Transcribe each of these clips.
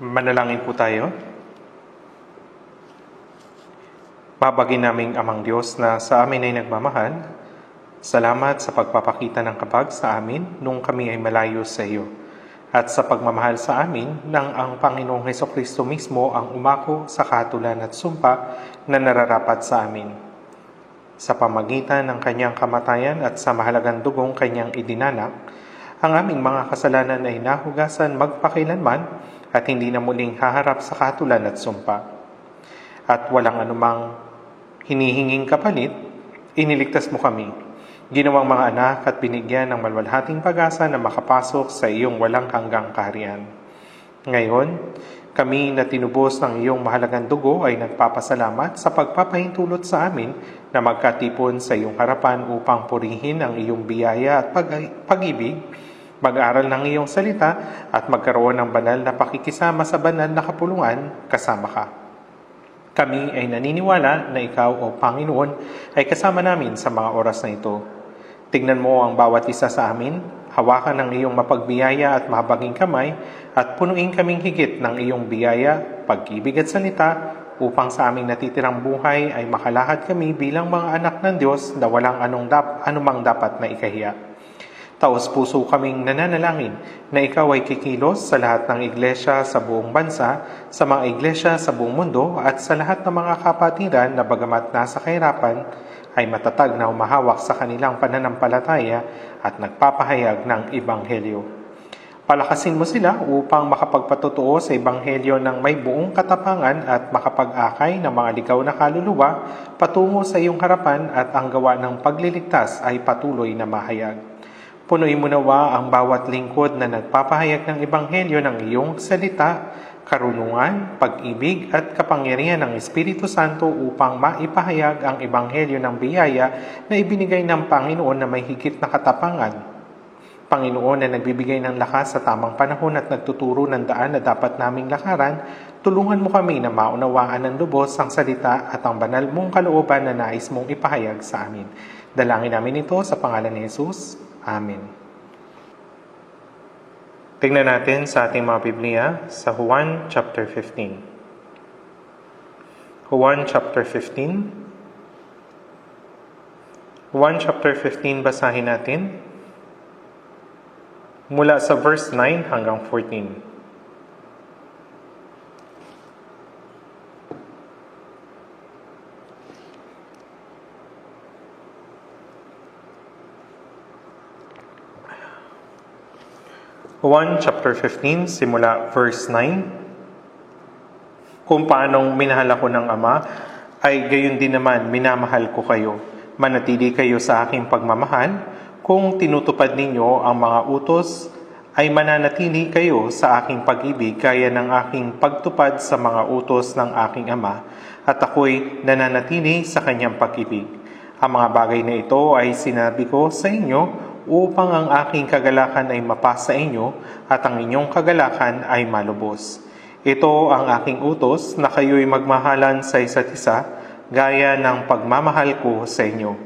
Manalangin po tayo. Babagin naming Amang Diyos na sa amin ay nagmamahal, salamat sa pagpapakita ng kabag sa amin nung kami ay malayo sa iyo, at sa pagmamahal sa amin nang ang Panginoong Hesukristo mismo ang umako sa kahatulan at sumpa na nararapat sa amin. Sa pamagitan ng kanyang kamatayan at sa mahalagang dugong kanyang idinanak, ang aming mga kasalanan ay nahugasan magpakilanman at hindi na muling haharap sa kahatulan at sumpa. At walang anumang hinihinging kapalit, iniligtas mo kami, ginawang mga anak at binigyan ng malwalhating pag-asa na makapasok sa iyong walang hanggang kaharian. Ngayon, kami na tinubos ng iyong mahalagang dugo ay nagpapasalamat sa pagpapahintulot sa amin na magkatipon sa iyong harapan upang purihin ang iyong biyaya at pag-ibig, mag-aral ng iyong salita at magkaroon ng banal na pakikisama sa banal na kapulungan kasama ka. Kami ay naniniwala na ikaw o Panginoon ay kasama namin sa mga oras na ito. Tignan mo ang bawat isa sa amin, hawakan ng iyong mapagbiyaya at mahabaging kamay at punuin kaming higit ng iyong biyaya, pag-ibig at salita upang sa aming natitirang buhay ay makalahad kami bilang mga anak ng Diyos na walang anumang dapat na ikahiya. Taos-puso kaming nananalangin na ikaw ay kikilos sa lahat ng iglesia sa buong bansa, sa mga iglesia sa buong mundo at sa lahat ng mga kapatiran na bagamat nasa kahirapan ay matatag na humahawak sa kanilang pananampalataya at nagpapahayag ng Ebanghelyo. Palakasin mo sila upang makapagpatotoo sa Ebanghelyo ng may buong katapangan at makapag-akay ng mga ligaw na kaluluwa patungo sa iyong harapan at ang gawa ng pagliligtas ay patuloy na mahayag. Punuin mo nawa ang bawat lingkod na nagpapahayag ng Ebanghelyo ng iyong salita, karunungan, pag-ibig at kapangyarihan ng Espiritu Santo upang maipahayag ang Ebanghelyo ng biyaya na ibinigay ng Panginoon na may higit na katapangan. Panginoon na nagbibigay ng lakas sa tamang panahon at nagtuturo ng daan na dapat naming lakaran, tulungan mo kami na maunawaan ng lubos ang salita at ang banal mong kalooban na nais mong ipahayag sa amin. Dalangin namin ito sa pangalan ni Jesus. Amen. Tingnan natin sa ating mga Biblia sa Juan chapter 15. Juan chapter 15. Juan chapter 15, basahin natin mula sa verse 9 hanggang 14. Juan chapter 15, simula verse 9. Kung paanong minahal ako ng Ama, ay gayon din naman minamahal ko kayo. Manatili kayo sa aking pagmamahal. Kung tinutupad ninyo ang mga utos, ay mananatili kayo sa aking pag-ibig gaya ng aking pagtupad sa mga utos ng aking Ama, at ako'y nananatili sa kanyang pag-ibig. Ang mga bagay na ito ay sinabi ko sa inyo upang ang aking kagalakan ay mapasa inyo at ang inyong kagalakan ay malubos. Ito ang aking utos na kayo'y magmahalan sa isa't isa gaya ng pagmamahal ko sa inyo.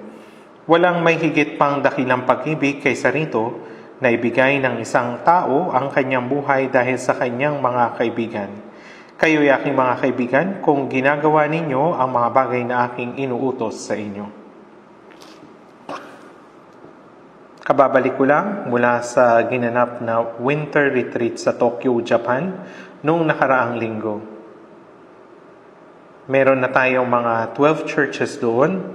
Walang may higit pang dakilang pag-ibig kaysa rito na ibigay ng isang tao ang kanyang buhay dahil sa kanyang mga kaibigan. Kayo'y aking mga kaibigan kung ginagawa ninyo ang mga bagay na aking inuutos sa inyo. Kababalik ko lang mula sa ginanap na winter retreat sa Tokyo, Japan, noong nakaraang linggo. Meron na tayong mga 12 churches doon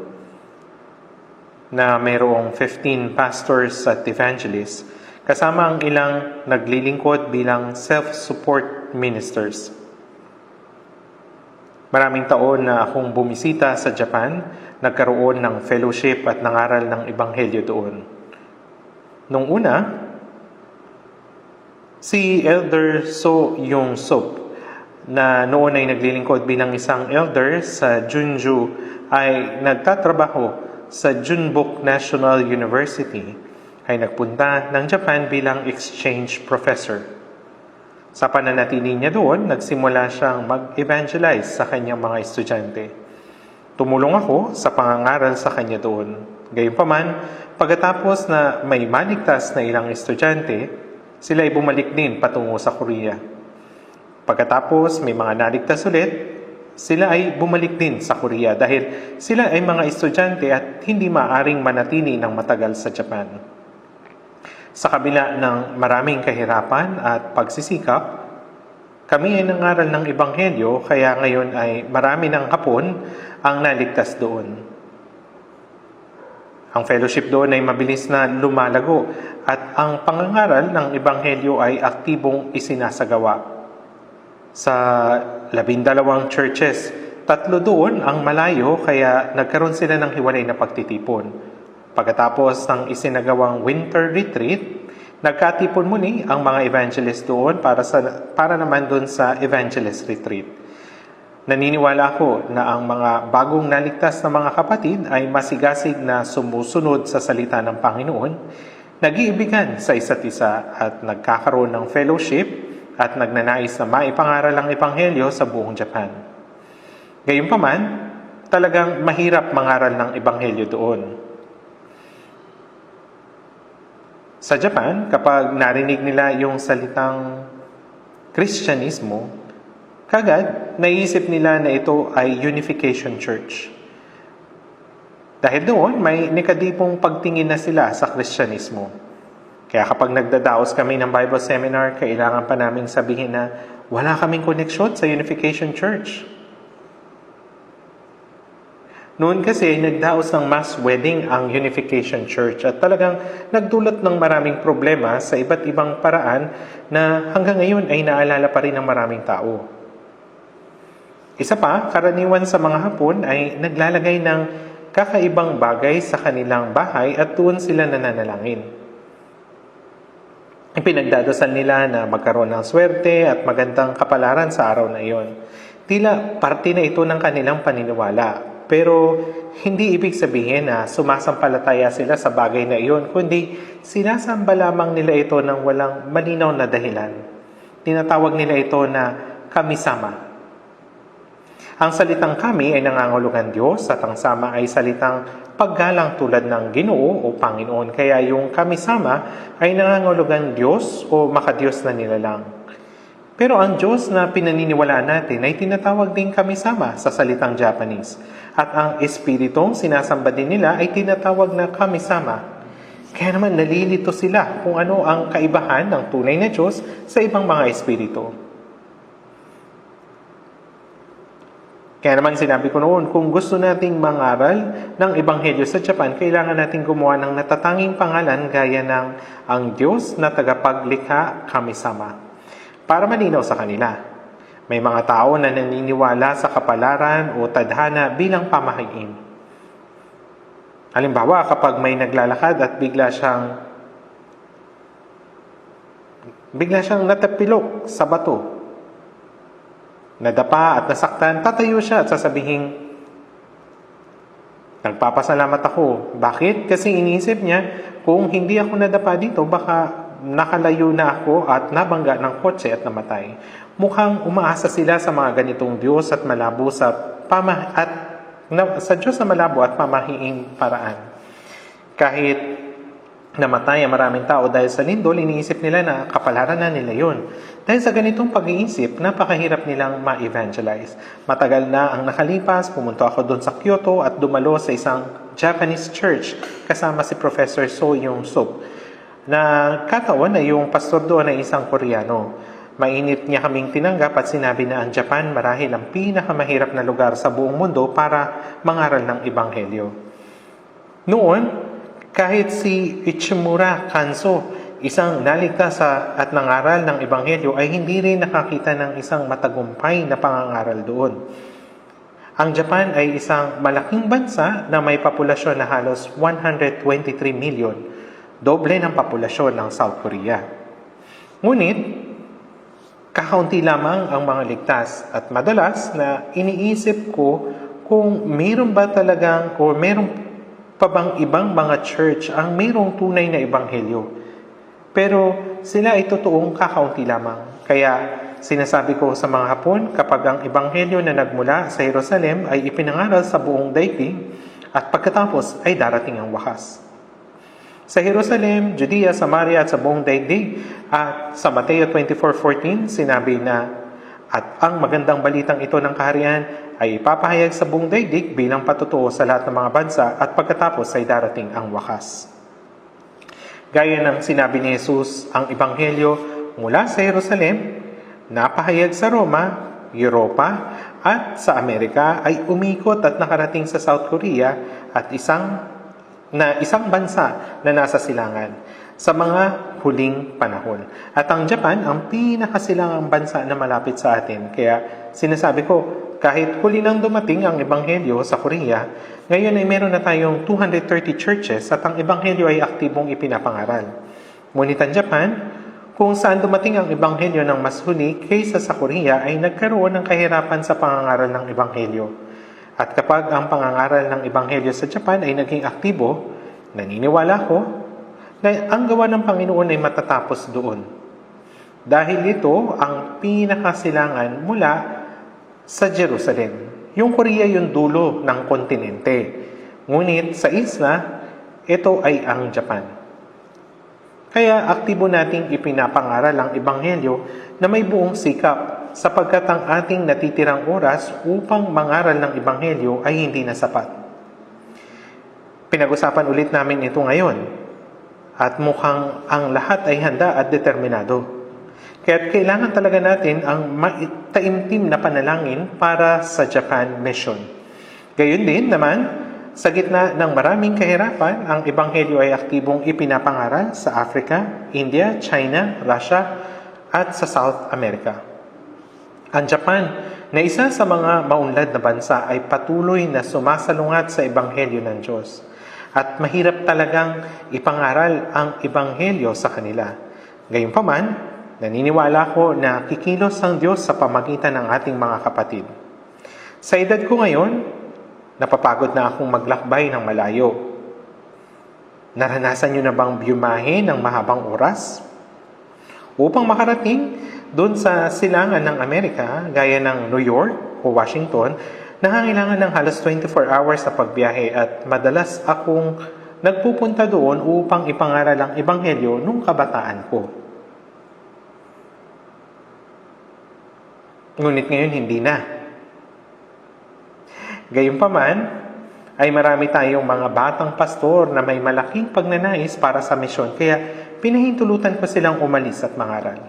na mayroong 15 pastors at evangelists, kasama ang ilang naglilingkod bilang self-support ministers. Maraming taon na akong bumisita sa Japan, nagkaroon ng fellowship at nangaral ng Ebanghelyo doon. Nung una, si Elder So Yung-sup na noon ay naglilingkod bilang isang elder sa Junju ay nagtatrabaho sa Junbuk National University ay nagpunta ng Japan bilang exchange professor. Sa pananatili niya doon, nagsimula siyang mag-evangelize sa kanyang mga estudyante. Tumulong ako sa pangangaral sa kanya doon. Gayunpaman, pagkatapos na may maligtas na ilang estudyante, sila ay bumalik din patungo sa Korea. Pagkatapos may mga naligtas ulit, sila ay bumalik din sa Korea dahil sila ay mga estudyante at hindi maaring manatili ng matagal sa Japan. Sa kabila ng maraming kahirapan at pagsisikap, kami ay nangaral ng Ebanghelyo kaya ngayon ay marami ng Hapon ang naligtas doon. Ang fellowship doon ay mabilis na lumalago at ang pangangaral ng Ebanghelyo ay aktibong isinasagawa. Sa 12 churches, 3 doon ang malayo kaya nagkaroon sila ng hiwalay na pagtitipon. Pagkatapos ng isinagawang winter retreat, nagkatipon muli ang mga evangelist doon para naman doon sa evangelist retreat. Naniniwala ako na ang mga bagong naligtas na mga kapatid ay masigasig na sumusunod sa salita ng Panginoon, nag-iibigan sa isa't isa at nagkakaroon ng fellowship at nagnanais na maipangaral ang Ebanghelyo sa buong Japan. Gayunpaman, talagang mahirap mangaral ng Ebanghelyo doon. Sa Japan, kapag narinig nila yung salitang Kristyanismo, kagad naisip nila na ito ay Unification Church. Dahil doon, may nekadipong pagtingin na sila sa Kristyanismo. Kaya kapag nagdadaos kami ng Bible Seminar, kailangan pa naming sabihin na wala kaming koneksyon sa Unification Church. Noon kasi nagdaos ng mass wedding ang Unification Church at talagang nagdulot ng maraming problema sa iba't ibang paraan na hanggang ngayon ay naalala pa rin ng maraming tao. Isa pa, karaniwan sa mga Hapon ay naglalagay ng kakaibang bagay sa kanilang bahay at doon sila nananalangin. Ipinagdadasal nila na magkaroon ng swerte at magandang kapalaran sa araw na iyon. Tila parte na ito ng kanilang paniniwala. Pero hindi ibig sabihin na sumasampalataya sila sa bagay na iyon, kundi sinasamba lamang nila ito ng walang malinaw na dahilan. Tinatawag nila ito na kami-sama. Ang salitang kami ay nangangahulugan Diyos at ang sama ay salitang paggalang tulad ng Ginoo o Panginoon. Kaya yung kami-sama ay nangangahulugan Diyos o makadiyos na nilalang. Pero ang Diyos na pinaniniwalaan natin ay tinatawag din kami-sama sa salitang Japanese. At ang Espiritong sinasamba din nila ay tinatawag na kami-sama. Kaya naman nalilito sila kung ano ang kaibahan ng tunay na Diyos sa ibang mga Espiritu. Kaya naman sinabi ko noon, kung gusto nating mangaral ng Ebanghelyo sa Japan, kailangan nating gumawa ng natatanging pangalan gaya ng ang Diyos na tagapaglikha kami-sama. Para malinaw sa kanila, may mga tao na naniniwala sa kapalaran o tadhana bilang pamahiin. Halimbawa, kapag may naglalakad at bigla siyang natapilok sa bato, nadapa at nasaktan, tatayo siya at sasabihin, nagpapasalamat ako. Bakit? Kasi iniisip niya, kung hindi ako nadapa dito, baka nakalayo na ako at nabangga ng kotse at namatay. Mukhang umaasa sila sa mga ganitong Diyos at malabo sa Diyos na malabo at pamahiing paraan. Kahit namatay ang maraming tao dahil sa lindol, iniisip nila na kapalaran na nila yun. Dahil sa ganitong pag-iisip, napakahirap nilang ma-evangelize. Matagal na ang nakalipas, pumunta ako doon sa Kyoto at dumalo sa isang Japanese church kasama si Professor So Young-sup. Na kataon na yung pastor doon ay isang Koreano. Mainit niya kaming tinanggap at sinabi na ang Japan marahil ang pinakamahirap na lugar sa buong mundo para mangaral ng Ebanghelyo. Noon, kahit si Ichimura Kanso, isang naligtas at nangaral ng Ebanghelyo, ay hindi rin nakakita ng isang matagumpay na pangangaral doon. Ang Japan ay isang malaking bansa na may populasyon na halos 123 million. Doble ng populasyon ng South Korea. Ngunit, kakaunti lamang ang mga ligtas at madalas na iniisip ko kung mayroon ba talagang o mayroon pa bang ibang mga church ang mayroong tunay na ebanghelyo. Pero sila ay totoong kakaunti lamang. Kaya sinasabi ko sa mga Hapon, kapag ang ebanghelyo na nagmula sa Jerusalem ay ipinangaral sa buong daigdig at pagkatapos ay darating ang wakas. Sa Jerusalem, Judea, Samaria at sa buong daigdig. At sa Mateo 24:14, sinabi na At ang magandang balitang ito ng kaharian ay ipapahayag sa buong daigdig bilang patutuo sa lahat ng mga bansa at pagkatapos ay darating ang wakas. Gaya ng sinabi ni Jesus, ang Ebanghelyo mula sa Jerusalem, napahayag sa Roma, Europa, at sa Amerika ay umikot at nakarating sa South Korea at isang bansa na nasa silangan sa mga huling panahon. At ang Japan, ang pinakasilangang bansa na malapit sa atin. Kaya sinasabi ko, kahit huli nang dumating ang Ebanghelyo sa Korea, ngayon ay meron na tayong 230 churches at ang Ebanghelyo ay aktibong ipinapangaral. Ngunit ang Japan, kung saan dumating ang Ebanghelyo ng mas huli kaysa sa Korea, ay nagkaroon ng kahirapan sa pangangaral ng Ebanghelyo. At kapag ang pangangaral ng Ebanghelyo sa Japan ay naging aktibo, naniniwala ko na ang gawa ng Panginoon ay matatapos doon. Dahil ito ang pinakasilangan mula sa Jerusalem. Yung Korea yung dulo ng kontinente. Ngunit sa isla, ito ay ang Japan. Kaya aktibo nating ipinapangaral ang Ebanghelyo na may buong sikap sapagkat ang ating natitirang oras upang mangaral ng Ebanghelyo ay hindi na sapat. Pinag-usapan ulit namin ito ngayon at mukhang ang lahat ay handa at determinado. Kaya kailangan talaga natin ang taimtim na panalangin para sa Japan Mission. Gayon din naman, sa gitna ng maraming kahirapan, ang Ebanghelyo ay aktibong ipinapangaral sa Africa, India, China, Russia, at sa South America. Ang Japan, na isa sa mga maunlad na bansa, ay patuloy na sumasalungat sa Ebanghelyo ng Diyos. At mahirap talagang ipangaral ang Ebanghelyo sa kanila. Gayunpaman, naniniwala ko na kikilos ang Diyos sa pamagitan ng ating mga kapatid. Sa edad ko ngayon, napapagod na akong maglakbay ng malayo. Naranasan nyo na bang biyumahe ng mahabang oras? Upang makarating doon sa silangan ng Amerika, gaya ng New York o Washington, nangangailangan ng halos 24 hours sa pagbiyahe at madalas akong nagpupunta doon upang ipangaral ang Ebanghelyo nung kabataan ko. Ngunit ngayon hindi na. Gayunpaman, ay marami tayong mga batang pastor na may malaking pagnanais para sa misyon, kaya pinahintulutan ko silang umalis at mangaral.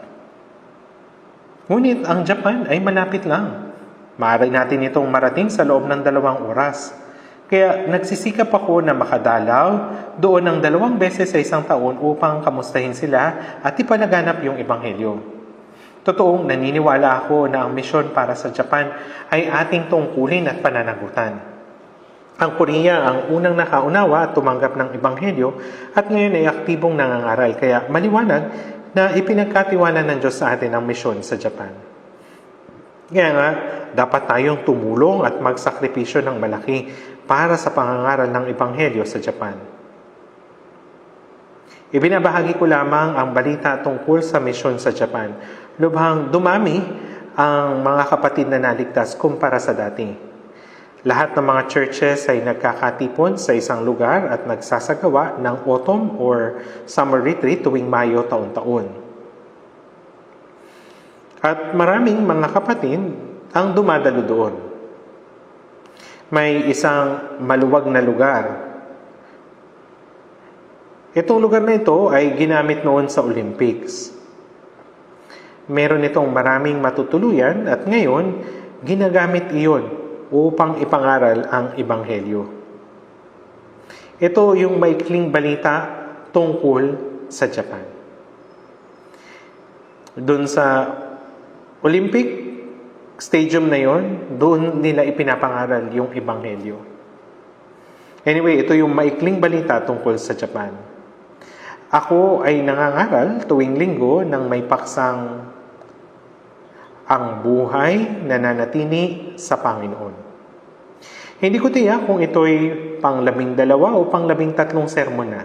Ngunit ang Japan ay malapit lang. Maaari natin itong marating sa loob ng 2 oras. Kaya nagsisikap ako na makadalaw doon ng 2 beses sa isang taon upang kamustahin sila at ipalaganap yung Ebanghelyo. Totoong naniniwala ako na ang misyon para sa Japan ay ating tungkulin at pananagutan. Ang Korea ang unang nakaunawa at tumanggap ng Ebanghelyo at ngayon ay aktibong nangangaral. Kaya maliwanag na ipinagkatiwala ng Diyos sa atin ang misyon sa Japan. Kaya nga, dapat tayong tumulong at magsakripisyo ng malaki para sa pangangaral ng Ebanghelyo sa Japan. Ibinabahagi ko lamang ang balita tungkol sa misyon sa Japan. Lubhang dumami ang mga kapatid na naligtas kumpara sa dati. Lahat ng mga churches ay nagkakatipon sa isang lugar at nagsasagawa ng autumn or summer retreat tuwing Mayo taon-taon. At maraming mga kapatid ang dumadalo doon. May isang maluwag na lugar. Itong lugar na ito ay ginamit noon sa Olympics. Meron itong maraming matutuluyan at ngayon, ginagamit iyon upang ipangaral ang Ebanghelyo. Ito yung maikling balita tungkol sa Japan. Doon sa Olympic stadium na yon, doon nila ipinapangaral yung Ebanghelyo. Anyway, ito yung maikling balita tungkol sa Japan. Ako ay nangangaral tuwing linggo ng may paksang ang buhay na nanatili sa Panginoon. Hindi ko tiyak kung ito'y pang-12 o pang-13 sermon na.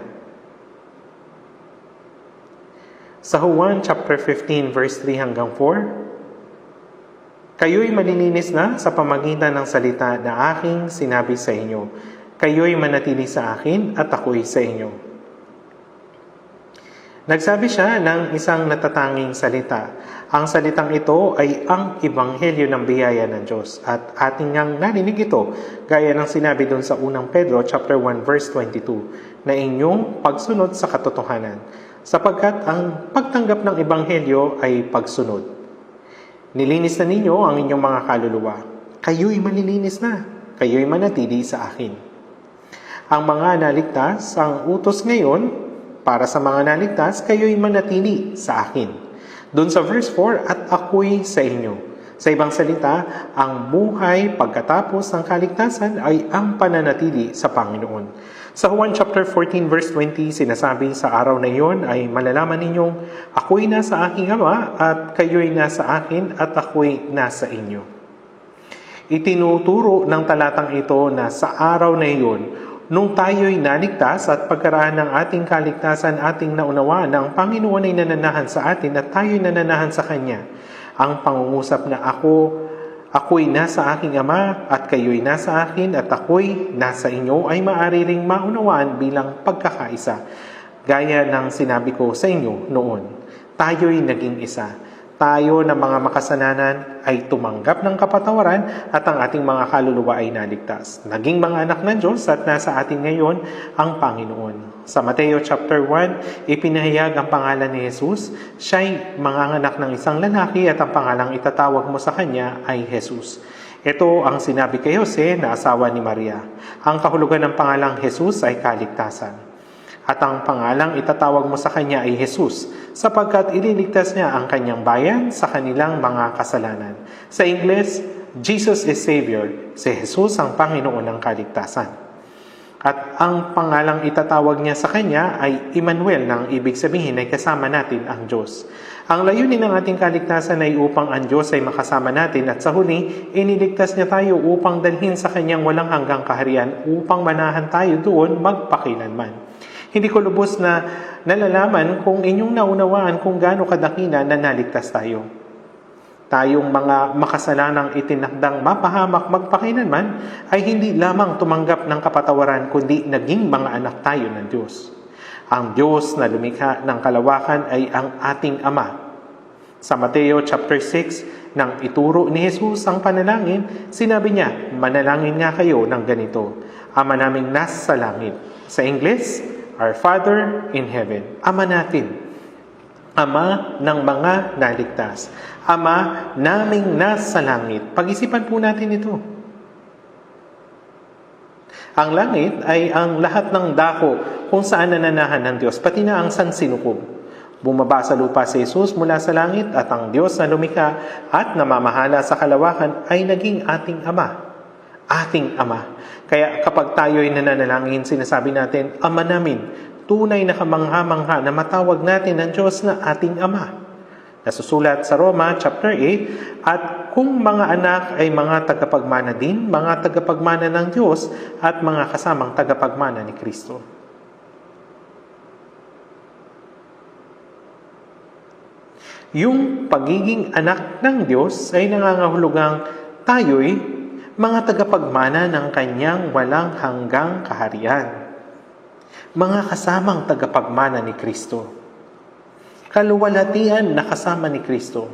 Sa Juan chapter 15 verse 3 hanggang 4, kayo'y malilinis na sa pamagitan ng salita na aking sinabi sa inyo. Kayo'y manatili sa akin at ako'y sa inyo. Nagsabi siya ng isang natatanging salita. Ang salitang ito ay ang ebanghelyo ng biyaya ng Diyos. At ating ngang narinig ito, gaya ng sinabi doon sa unang Pedro, chapter 1, verse 22, na inyong pagsunod sa katotohanan, sapagkat ang pagtanggap ng ebanghelyo ay pagsunod. Nilinis na ninyo ang inyong mga kaluluwa. Kayo'y malilinis na. Kayo'y manatili sa akin. Ang mga naligtas, ang utos ngayon, para sa mga naligtas, kayo'y manatili sa akin. Doon sa verse 4, at ako'y sa inyo. Sa ibang salita, ang buhay pagkatapos ng kaligtasan ay ang pananatili sa Panginoon. Sa Juan chapter 14 verse 20, sinasabi sa araw na iyon ay malalaman ninyong ako'y nasa aking Ama at kayo'y nasa akin at ako'y nasa inyo. Itinuturo ng talatang ito na sa araw na iyon, nung tayo'y naligtas at pagkaraan ng ating kaligtasan, ating naunawaan na ang Panginoon ay nananahan sa atin at tayo'y nananahan sa Kanya. Ang pangungusap na ako'y nasa aking Ama at kayo'y nasa akin at ako'y nasa inyo ay maaari ring maunawaan bilang pagkakaisa. Gaya ng sinabi ko sa inyo noon, tayo'y naging isa. Tayo na mga makasalanan ay tumanggap ng kapatawaran at ang ating mga kaluluwa ay naligtas. Naging mga anak ng Diyos at nasa atin ngayon ang Panginoon. Sa Mateo chapter 1, ipinahayag ang pangalan ni Jesus. Siya'y manganganak ng isang lalaki at ang pangalang itatawag mo sa kanya ay Jesus. Ito ang sinabi kay Jose na asawa ni Maria. Ang kahulugan ng pangalang Jesus ay kaligtasan. At ang pangalang itatawag mo sa kanya ay Jesus, sapagkat ililigtas niya ang kanyang bayan sa kanilang mga kasalanan. Sa Ingles, Jesus is Savior. Si Jesus ang Panginoon ng kaligtasan. At ang pangalang itatawag niya sa kanya ay Emmanuel, nang ibig sabihin ay kasama natin ang Diyos. Ang layunin ng ating kaligtasan ay upang ang Diyos ay makasama natin at sa huli, iniligtas niya tayo upang dalhin sa kanyang walang hanggang kaharian upang manahan tayo doon magpakilanman. Hindi ko lubos na nalalaman kung inyong naunawaan kung gaano kadakila na naligtas tayo. Tayong mga makasalanang itinakdang mapahamak magpakilanman ay hindi lamang tumanggap ng kapatawaran kundi naging mga anak tayo ng Diyos. Ang Diyos na lumikha ng kalawakan ay ang ating Ama. Sa Mateo chapter 6, nang ituro ni Jesus ang panalangin, sinabi niya, manalangin nga kayo ng ganito, Ama naming nasa langit. Sa English, Our Father in Heaven. Ama natin. Ama ng mga naligtas. Ama naming nasa langit. Pag-isipan po natin ito. Ang langit ay ang lahat ng dako kung saan nananahan ng Diyos, pati na ang sansinukob. Bumaba sa lupa si Jesus mula sa langit at ang Diyos na lumikha at namamahala sa kalawakan ay naging ating Ama. Ating Ama. Kaya kapag tayo ay nananalangin, sinasabi natin, Ama namin, tunay na kamangha-mangha na matawag natin ng Diyos na ating Ama. Nasusulat sa Roma chapter 8, at kung mga anak ay mga tagapagmana din, mga tagapagmana ng Diyos at mga kasamang tagapagmana ni Kristo. Yung pagiging anak ng Diyos ay nangangahulugang tayo'y mga tagapagmana ng kanyang walang hanggang kaharian. Mga kasamang tagapagmana ni Kristo. Kaluwalhatian na kasama ni Kristo.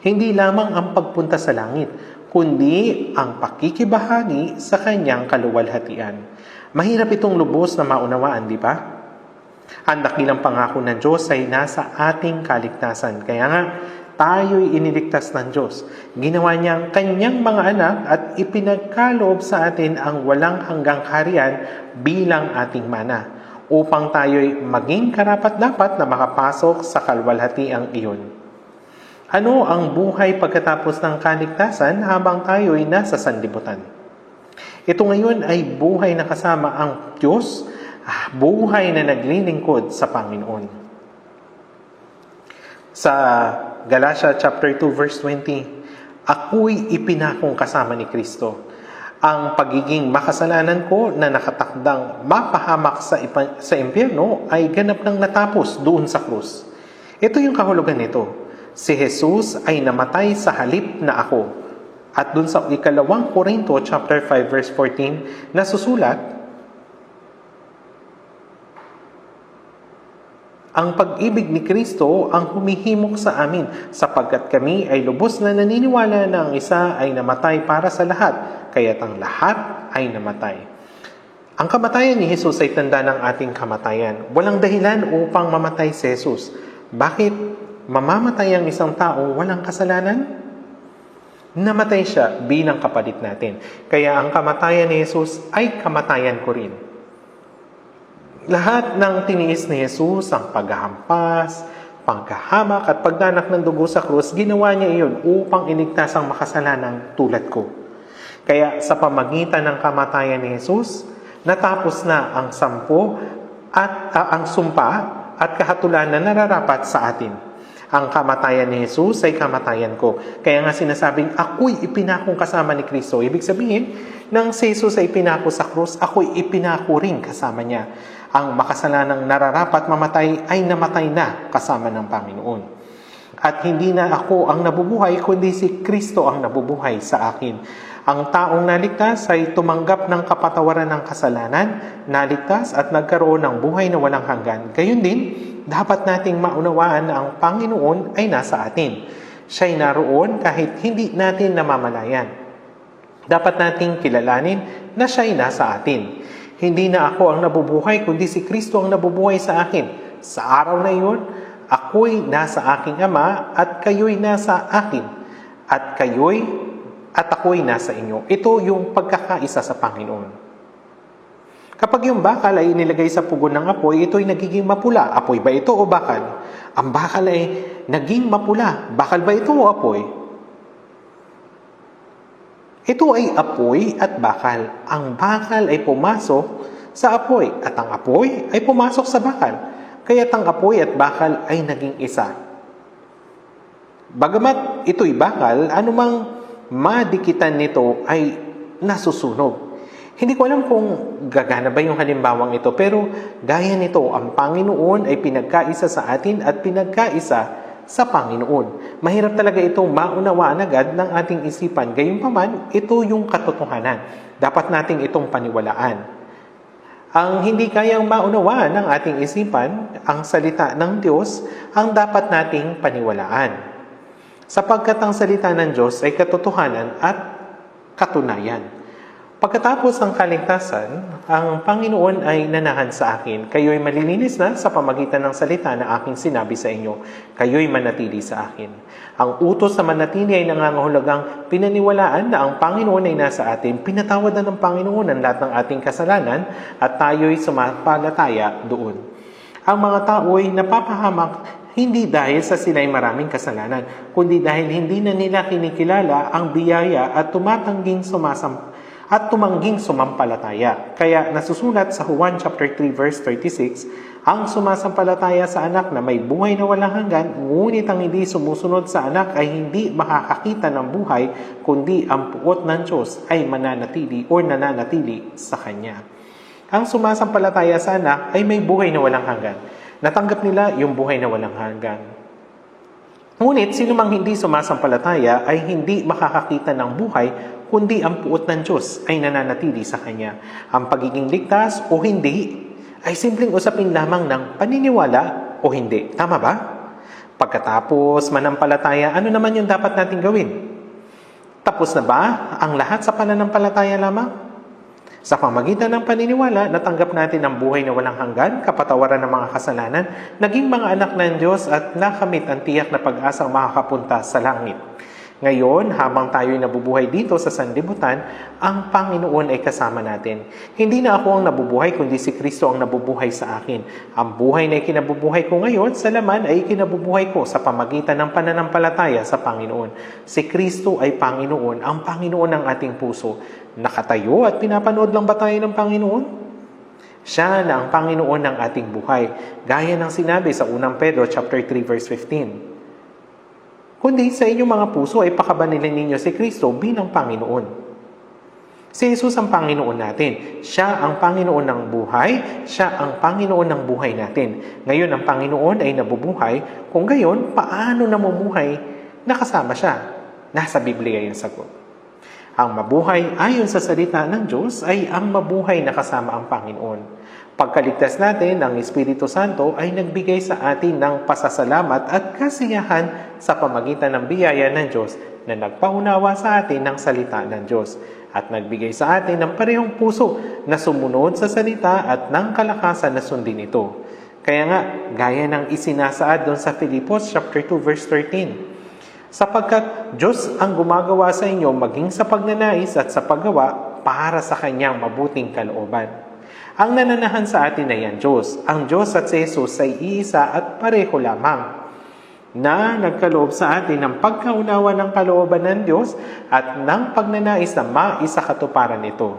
Hindi lamang ang pagpunta sa langit, kundi ang pakikibahagi sa kanyang kaluwalhatian. Mahirap itong lubos na maunawaan, di ba? Ang dakilang pangako ng Diyos ay nasa ating kaligtasan. Kaya nga, tayo'y iniligtas ng Diyos. Ginawa niyang kanyang mga anak at ipinagkaloob sa atin ang walang hanggang kaharian bilang ating mana, upang tayo'y maging karapat-dapat na makapasok sa kaluwalhatiang iyon. Ano ang buhay pagkatapos ng kaligtasan habang tayo'y nasa sanlibutan? Ito ngayon ay buhay na kasama ang Diyos, buhay na naglilingkod sa Panginoon. Sa Galatia chapter 2 verse 20, ako'y ipinakong kasama ni Kristo. Ang pagiging makasalanan ko na nakatakdang mapahamak sa impyerno ay ganap nang natapos doon sa krus. Ito yung kahulugan nito. Si Jesus ay namatay sa halip na ako. At doon sa ikalawang Korinto chapter 5 verse 14, nasusulat, Ang pag-ibig ni Kristo ang humihimok sa amin sapagkat kami ay lubos na naniniwala na ang isa ay namatay para sa lahat, kaya't ang lahat ay namatay. Ang kamatayan ni Jesus ay tanda ng ating kamatayan. Walang dahilan upang mamatay si Jesus. Bakit mamamatay ang isang tao walang kasalanan? Namatay siya bilang kapalit natin. Kaya ang kamatayan ni Jesus ay kamatayan ko rin. Lahat ng tiniis ni Jesus, ang paghahampas, paghahamak at pagdanak ng dugo sa krus, ginawa niya iyon upang iligtas ang makasalanang tulad ko. Kaya sa pamagitan ng kamatayan ni Jesus, natapos na ang ang sumpa at kahatulan na nararapat sa atin. Ang kamatayan ni Jesus ay kamatayan ko. Kaya nga sinasabing, ako'y ipinakong kasama ni Kristo. Ibig sabihin, nang si Jesus ay pinako sa krus, ako'y ipinako rin kasama niya. Ang makasalanang nararapat mamatay ay namatay na kasama ng Panginoon. At hindi na ako ang nabubuhay, kundi si Kristo ang nabubuhay sa akin. Ang taong naligtas ay tumanggap ng kapatawaran ng kasalanan, naligtas at nagkaroon ng buhay na walang hanggan. Gayun din, dapat nating maunawaan na ang Panginoon ay nasa atin. Siya'y naroon kahit hindi natin namamalayan. Dapat nating kilalanin na siya'y nasa atin. Hindi na ako ang nabubuhay, kundi si Kristo ang nabubuhay sa akin. Sa araw na iyon, ako'y nasa aking Ama at kayo'y nasa akin. At ako'y nasa inyo. Ito yung pagkakaisa sa Panginoon. Kapag yung bakal ay inilagay sa pugon ng apoy, ito'y nagiging mapula. Apoy ba ito o bakal? Ang bakal ay naging mapula. Bakal ba ito o apoy? Ito ay apoy at bakal. Ang bakal ay pumasok sa apoy at ang apoy ay pumasok sa bakal. Kaya't ang apoy at bakal ay naging isa. Bagamat ito'y bakal, anumang madikitan nito ay nasusunog. Hindi ko alam kung gagana ba yung halimbawang ito, pero gaya nito, ang Panginoon ay pinagkaisa sa atin at pinagkaisa sa Panginoon. Mahirap talaga itong maunawaan agad ng ating isipan. Gayunpaman, ito yung katotohanan. Dapat nating itong paniwalaan. Ang hindi kayang maunawaan ng ating isipan, ang salita ng Diyos, ang dapat nating paniwalaan. Sapagkat ang salita ng Diyos ay katotohanan at katunayan. Pagkatapos ng kaligtasan, ang Panginoon ay nanahan sa akin. Kayo'y malilinis na sa pamagitan ng salita na aking sinabi sa inyo. Kayo'y manatili sa akin. Ang utos na manatili ay nangangahulugang pinaniwalaan na ang Panginoon ay nasa atin. Pinatawad na ng Panginoon ang lahat ng ating kasalanan at tayo'y sumampalataya doon. Ang mga tao'y napapahamak hindi dahil sa sila'y maraming kasalanan, kundi dahil hindi na nila kinikilala ang biyaya at tumangging sumampalataya. Kaya nasusulat sa Juan chapter 3 verse 36, ang sumasampalataya sa anak na may buhay na walang hanggan, ngunit ang hindi sumusunod sa anak ay hindi makakakita ng buhay, kundi ang puot ng Diyos ay nananatili sa Kanya. Ang sumasampalataya sa anak ay may buhay na walang hanggan. Natanggap nila yung buhay na walang hanggan. Ngunit sino mang hindi sumasampalataya ay hindi makakakita ng buhay, kundi ang puot ng Diyos ay nananatili sa Kanya. Ang pagiging ligtas o hindi ay simpleng usapin lamang ng paniniwala o hindi. Tama ba? Pagkatapos manampalataya, ano naman yung dapat natin gawin? Tapos na ba ang lahat sa pananampalataya lamang? Sa pamagitan ng paniniwala, natanggap natin ang buhay na walang hanggan, kapatawaran ng mga kasalanan, naging mga anak ng Diyos at nakamit ang tiyak na pag-asang makakapunta sa langit. Ngayon, habang tayo'y nabubuhay dito sa sanlibutan, ang Panginoon ay kasama natin. Hindi na ako ang nabubuhay, kundi si Kristo ang nabubuhay sa akin. Ang buhay na ikinabubuhay ko ngayon, sa laman ay ikinabubuhay ko sa pamagitan ng pananampalataya sa Panginoon. Si Kristo ay Panginoon, ang Panginoon ng ating puso. Nakatayo at pinapanood lang ba tayo ng Panginoon? Siya na ang Panginoon ng ating buhay. Gaya ng sinabi sa 1 Pedro chapter 3 verse 15. Kundi sa inyong mga puso ay pakabanilin ninyo si Kristo bilang Panginoon. Si Jesus ang Panginoon natin. Siya ang Panginoon ng buhay. Siya ang Panginoon ng buhay natin. Ngayon ang Panginoon ay nabubuhay. Kung gayon, paano namumuhay? Nakasama siya. Nasa Biblia yung sagot. Ang mabuhay ayon sa salita ng Diyos ay ang mabuhay na kasama ang Panginoon. pagkaligtas natin ng Espiritu Santo ay nagbigay sa atin ng pasasalamat at kasiyahan sa pamagitan ng biyaya ng Diyos na nagpaunawa sa atin ng salita ng Diyos at nagbigay sa atin ng parehong puso na sumunod sa salita at ng kalakasan na sundin ito. Kaya nga, gaya ng isinasaad doon sa Filipos chapter 2 verse 13, sapagkat Diyos ang gumagawa sa inyo maging sa pagnanais at sa paggawa para sa kanyang mabuting kalooban. Ang nananahan sa atin ay ang Diyos. Ang Diyos at si Jesus ay iisa at pareho lamang na nagkaloob sa atin ng pagkaunawa ng kalooban ng Diyos at ng pagnanais na maisakatuparan ito.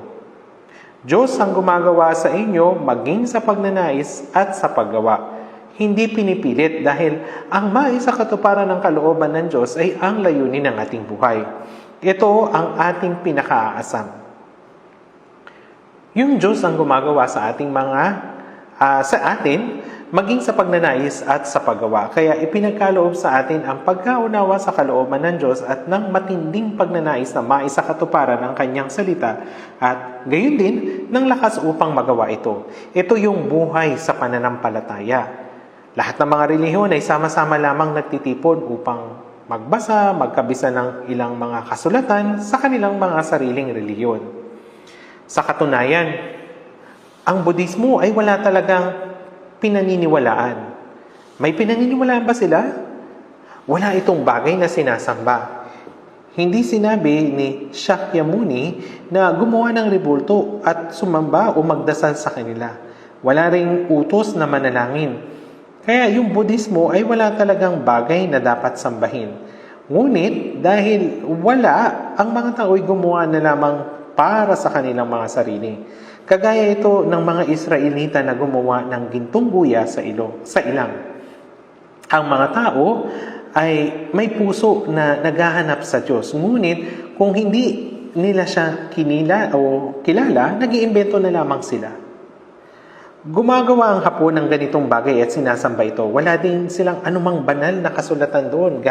Diyos ang gumagawa sa inyo maging sa pagnanais at sa paggawa. Hindi pinipilit dahil ang maisakatuparan ng kalooban ng Diyos ay ang layunin ng ating buhay. Ito ang ating pinakaaasam. Yung Diyos ang gumagawa sa ating maging sa pagnanais at sa paggawa. Kaya ipinagkaloob sa atin ang pagkaunawa sa kalooban ng Diyos at ng matinding pagnanais na maisakatuparan ng kanyang salita at gayon din ng lakas upang magawa ito. Ito yung buhay sa pananampalataya. Lahat ng mga relihiyon ay sama-sama lamang nagtitipon upang magbasa, magkabisa ng ilang mga kasulatan sa kanilang mga sariling relihiyon. Sa katunayan, ang Budismo ay wala talagang pinaniniwalaan. May pinaniniwalaan ba sila? Wala itong bagay na sinasamba. Hindi sinabi ni Shakyamuni na gumawa ng rebulto at sumamba o magdasal sa kanila. Wala ring utos na manalangin. Kaya yung Budismo ay wala talagang bagay na dapat sambahin. Ngunit dahil wala, ang mga tao ay gumawa na lamang para sa kanilang mga sarili. Kagaya ito ng mga Israelita na gumawa ng gintong guya sa ilang. Ang mga tao ay may puso na naghahanap sa Diyos. Ngunit kung hindi nila siya kilala, nag-iimbento na lamang sila. Gumagawa ang Hapon ng ganitong bagay at sinasamba ito. Wala din silang anumang banal na kasulatan doon,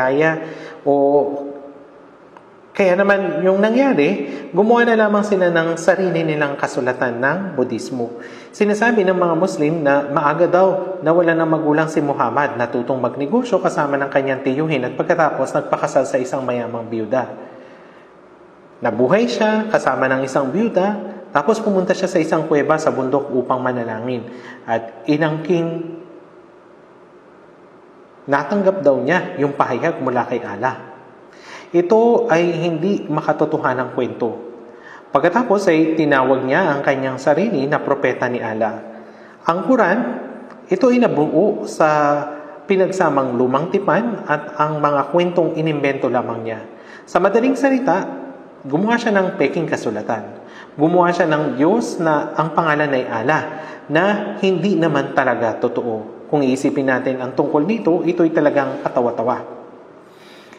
Kaya naman yung nangyari, gumawa na lamang sila ng sarili nilang kasulatan ng Budismo. Sinasabi ng mga Muslim na maaga daw nawala ng magulang si Muhammad, natutong magnegosyo kasama ng kanyang tiyuhin at pagkatapos nagpakasal sa isang mayamang biyuda. Nabuhay siya kasama ng isang biyuda, tapos pumunta siya sa isang kuweba sa bundok upang manalangin. At inangking natanggap daw niya yung pahayag mula kay Allah. Ito ay hindi makatotohanang kwento. Pagkatapos ay tinawag niya ang kanyang sarili na propeta ni Allah. Ang Quran, ito ay nabuo sa pinagsamang lumang tipan at ang mga kwentong inimbento lamang niya. Sa madaling salita, gumawa siya ng peking kasulatan. Gumawa siya ng Diyos na ang pangalan ay Allah, na hindi naman talaga totoo. Kung iisipin natin ang tungkol dito, ito ay talagang katawa-tawa.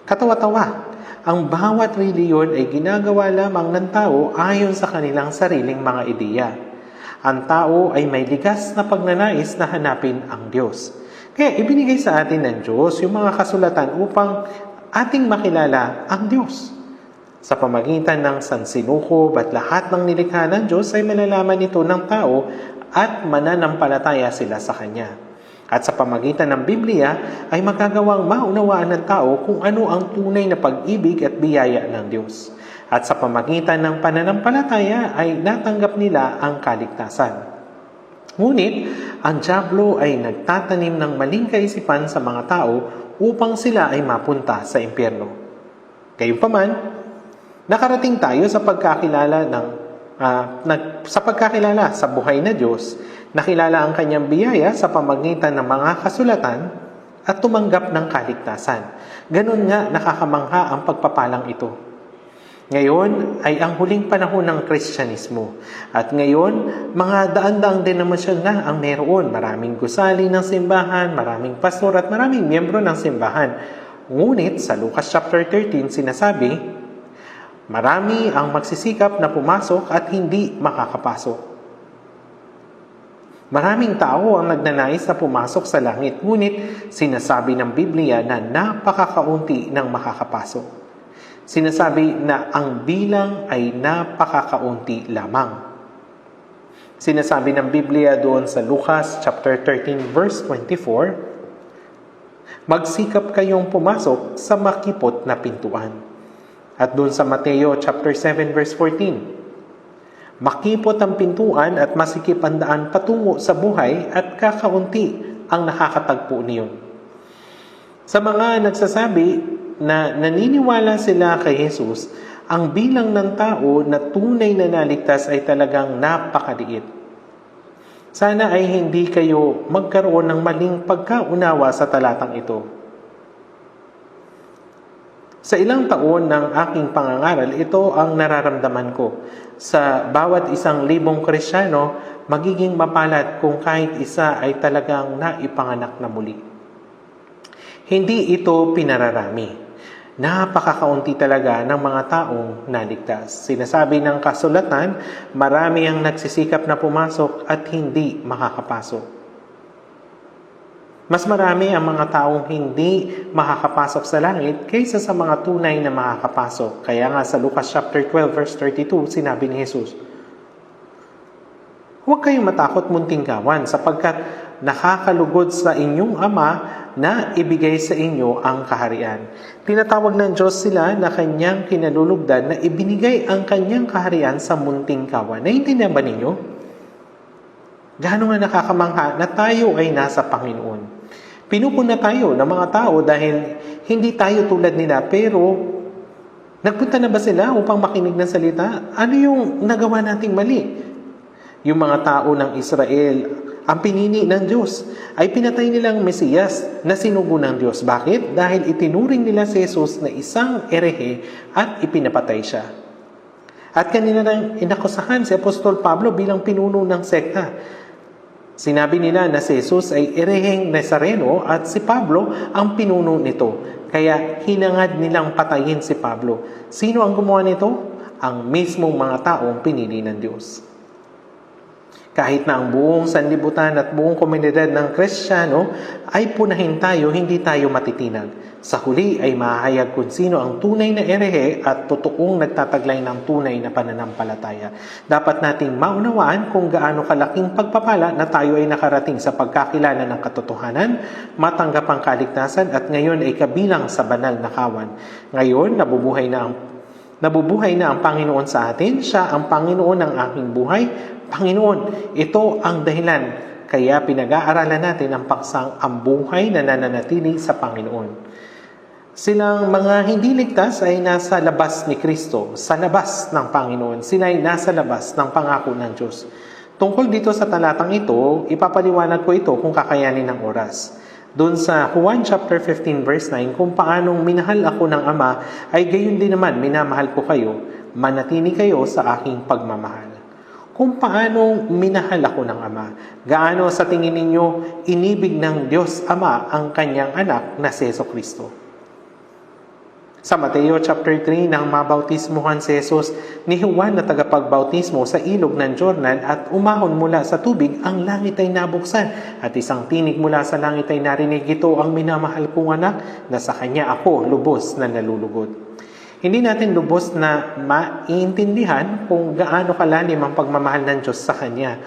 Katawa-tawa. Ang bawat reliyon ay ginagawa lamang ng tao ayon sa kanilang sariling mga ideya. Ang tao ay may ligas na pagnanais na hanapin ang Diyos. Kaya ibinigay sa atin ng Diyos yung mga kasulatan upang ating makilala ang Diyos. Sa pamagitan ng sansinukob at lahat ng nilikha ng Diyos ay malalaman ito ng tao at mananampalataya sila sa Kanya. At sa pamagitan ng Biblia ay magagawang maunawaan ng tao kung ano ang tunay na pag-ibig at biyaya ng Diyos. At sa pamagitan ng pananampalataya ay natanggap nila ang kaligtasan. Ngunit, ang dyablo ay nagtatanim ng maling kaisipan sa mga tao upang sila ay mapunta sa impyerno. Gayunpaman, nakarating tayo sa pagkakilala sa buhay na Diyos. Nakilala ang kanyang biyaya sa pamagitan ng mga kasulatan at tumanggap ng kaligtasan. Ganun nga nakakamangha ang pagpapalang ito. Ngayon ay ang huling panahon ng Kristyanismo. At ngayon, mga daan-daang denominasyon na ang meron. Maraming gusali ng simbahan, maraming pastor at maraming miyembro ng simbahan. Ngunit sa Lucas chapter 13 sinasabi, marami ang magsisikap na pumasok at hindi makakapasok. Maraming tao ang nagnanais na pumasok sa langit, ngunit sinasabi ng Biblia na napakakaunti ng makakapasok. Sinasabi na ang bilang ay napakakaunti lamang. Sinasabi ng Biblia doon sa Lucas chapter 13 verse 24, magsikap kayong pumasok sa makipot na pintuan. At doon sa Mateo chapter 7 verse 14, makipot ang pintuan at masikip ang daan patungo sa buhay at kakaunti ang nakakatagpo niyon. Sa mga nagsasabi na naniniwala sila kay Jesus, ang bilang ng tao na tunay na naligtas ay talagang napakaliit. Sana ay hindi kayo magkaroon ng maling pagkaunawa sa talatang ito. Sa ilang taon ng aking pangangaral, ito ang nararamdaman ko. Sa bawat 1,000 Kristyano, magiging mapalad kung kahit isa ay talagang naipanganak na muli. Hindi ito pinararami. Napakakaunti talaga ng mga taong naligtas. Sinasabi ng kasulatan, marami ang nagsisikap na pumasok at hindi makakapasok. Mas marami ang mga taong hindi makakapasok sa langit kaysa sa mga tunay na makakapasok. Kaya nga sa Lucas chapter 12 verse 32, sinabi ni Jesus, huwag kayong matakot munting kawan sapagkat nakakalugod sa inyong Ama na ibigay sa inyo ang kaharian. Tinatawag ng Diyos sila na kanyang kinalulugdan na ibinigay ang kanyang kaharian sa munting kawan. Naiintindihan ba ninyo? Gaano nga nakakamangha na tayo ay nasa Panginoon. Pinupuna tayo ng mga tao dahil hindi tayo tulad nila, pero nagpunta na ba sila upang makinig ng salita? Ano yung nagawa nating mali? Yung mga tao ng Israel, ang pinili ng Diyos, ay pinatay nilang Mesiyas na sinugo ng Diyos. Bakit? Dahil itinuring nila si Jesus na isang erehe at ipinapatay siya. At kanina nang inakusahan si Apostol Pablo bilang pinuno ng sekta. Sinabi nila na si Jesus ay ereheng Nazareno at si Pablo ang pinuno nito. Kaya hinangad nilang patayin si Pablo. Sino ang gumawa nito? Ang mismong mga taong pinili ng Diyos. Kahit na ang buong sanlibutan at buong komunidad ng Kristiyano ay punahin tayo, hindi tayo matitinag. Sa huli ay mahayag kung sino ang tunay na erehe at totoong nagtataglay ng tunay na pananampalataya. Dapat nating maunawaan kung gaano kalaking pagpapala na tayo ay nakarating sa pagkakilala ng katotohanan, matanggap ang kaligtasan at ngayon ay kabilang sa banal na kawan. Ngayon, nabubuhay na ang Panginoon sa atin. Siya ang Panginoon ng aking buhay. Panginoon, ito ang dahilan. Kaya pinag-aaralan natin ang paksang ang buhay na nananatili sa Panginoon. Silang mga hindi ligtas ay nasa labas ni Kristo, sa labas ng Panginoon. Sila ay nasa labas ng pangako ng Diyos. Tungkol dito sa talatang ito, ipapaliwanag ko ito kung kakayanin ng oras. Doon sa Juan chapter 15 verse 9, kung paanong minahal ako ng Ama, ay gayon din naman minamahal ko kayo, manatili kayo sa aking pagmamahal. Kung paanong minahal ako ng Ama, gaano sa tingin ninyo inibig ng Diyos Ama ang kanyang anak na si Jesucristo? Sa Mateo chapter 3, nang mabautismuhan si Jesus ni Juan na tagapagbautismo sa ilog ng Jordan at umahon mula sa tubig, ang langit ay nabuksan at isang tinig mula sa langit ay narinig, ito ang minamahal kong anak na sa kanya ako lubos na nalulugod. Hindi natin lubos na maintindihan kung gaano kalalim ang pagmamahal ng Diyos sa kanya,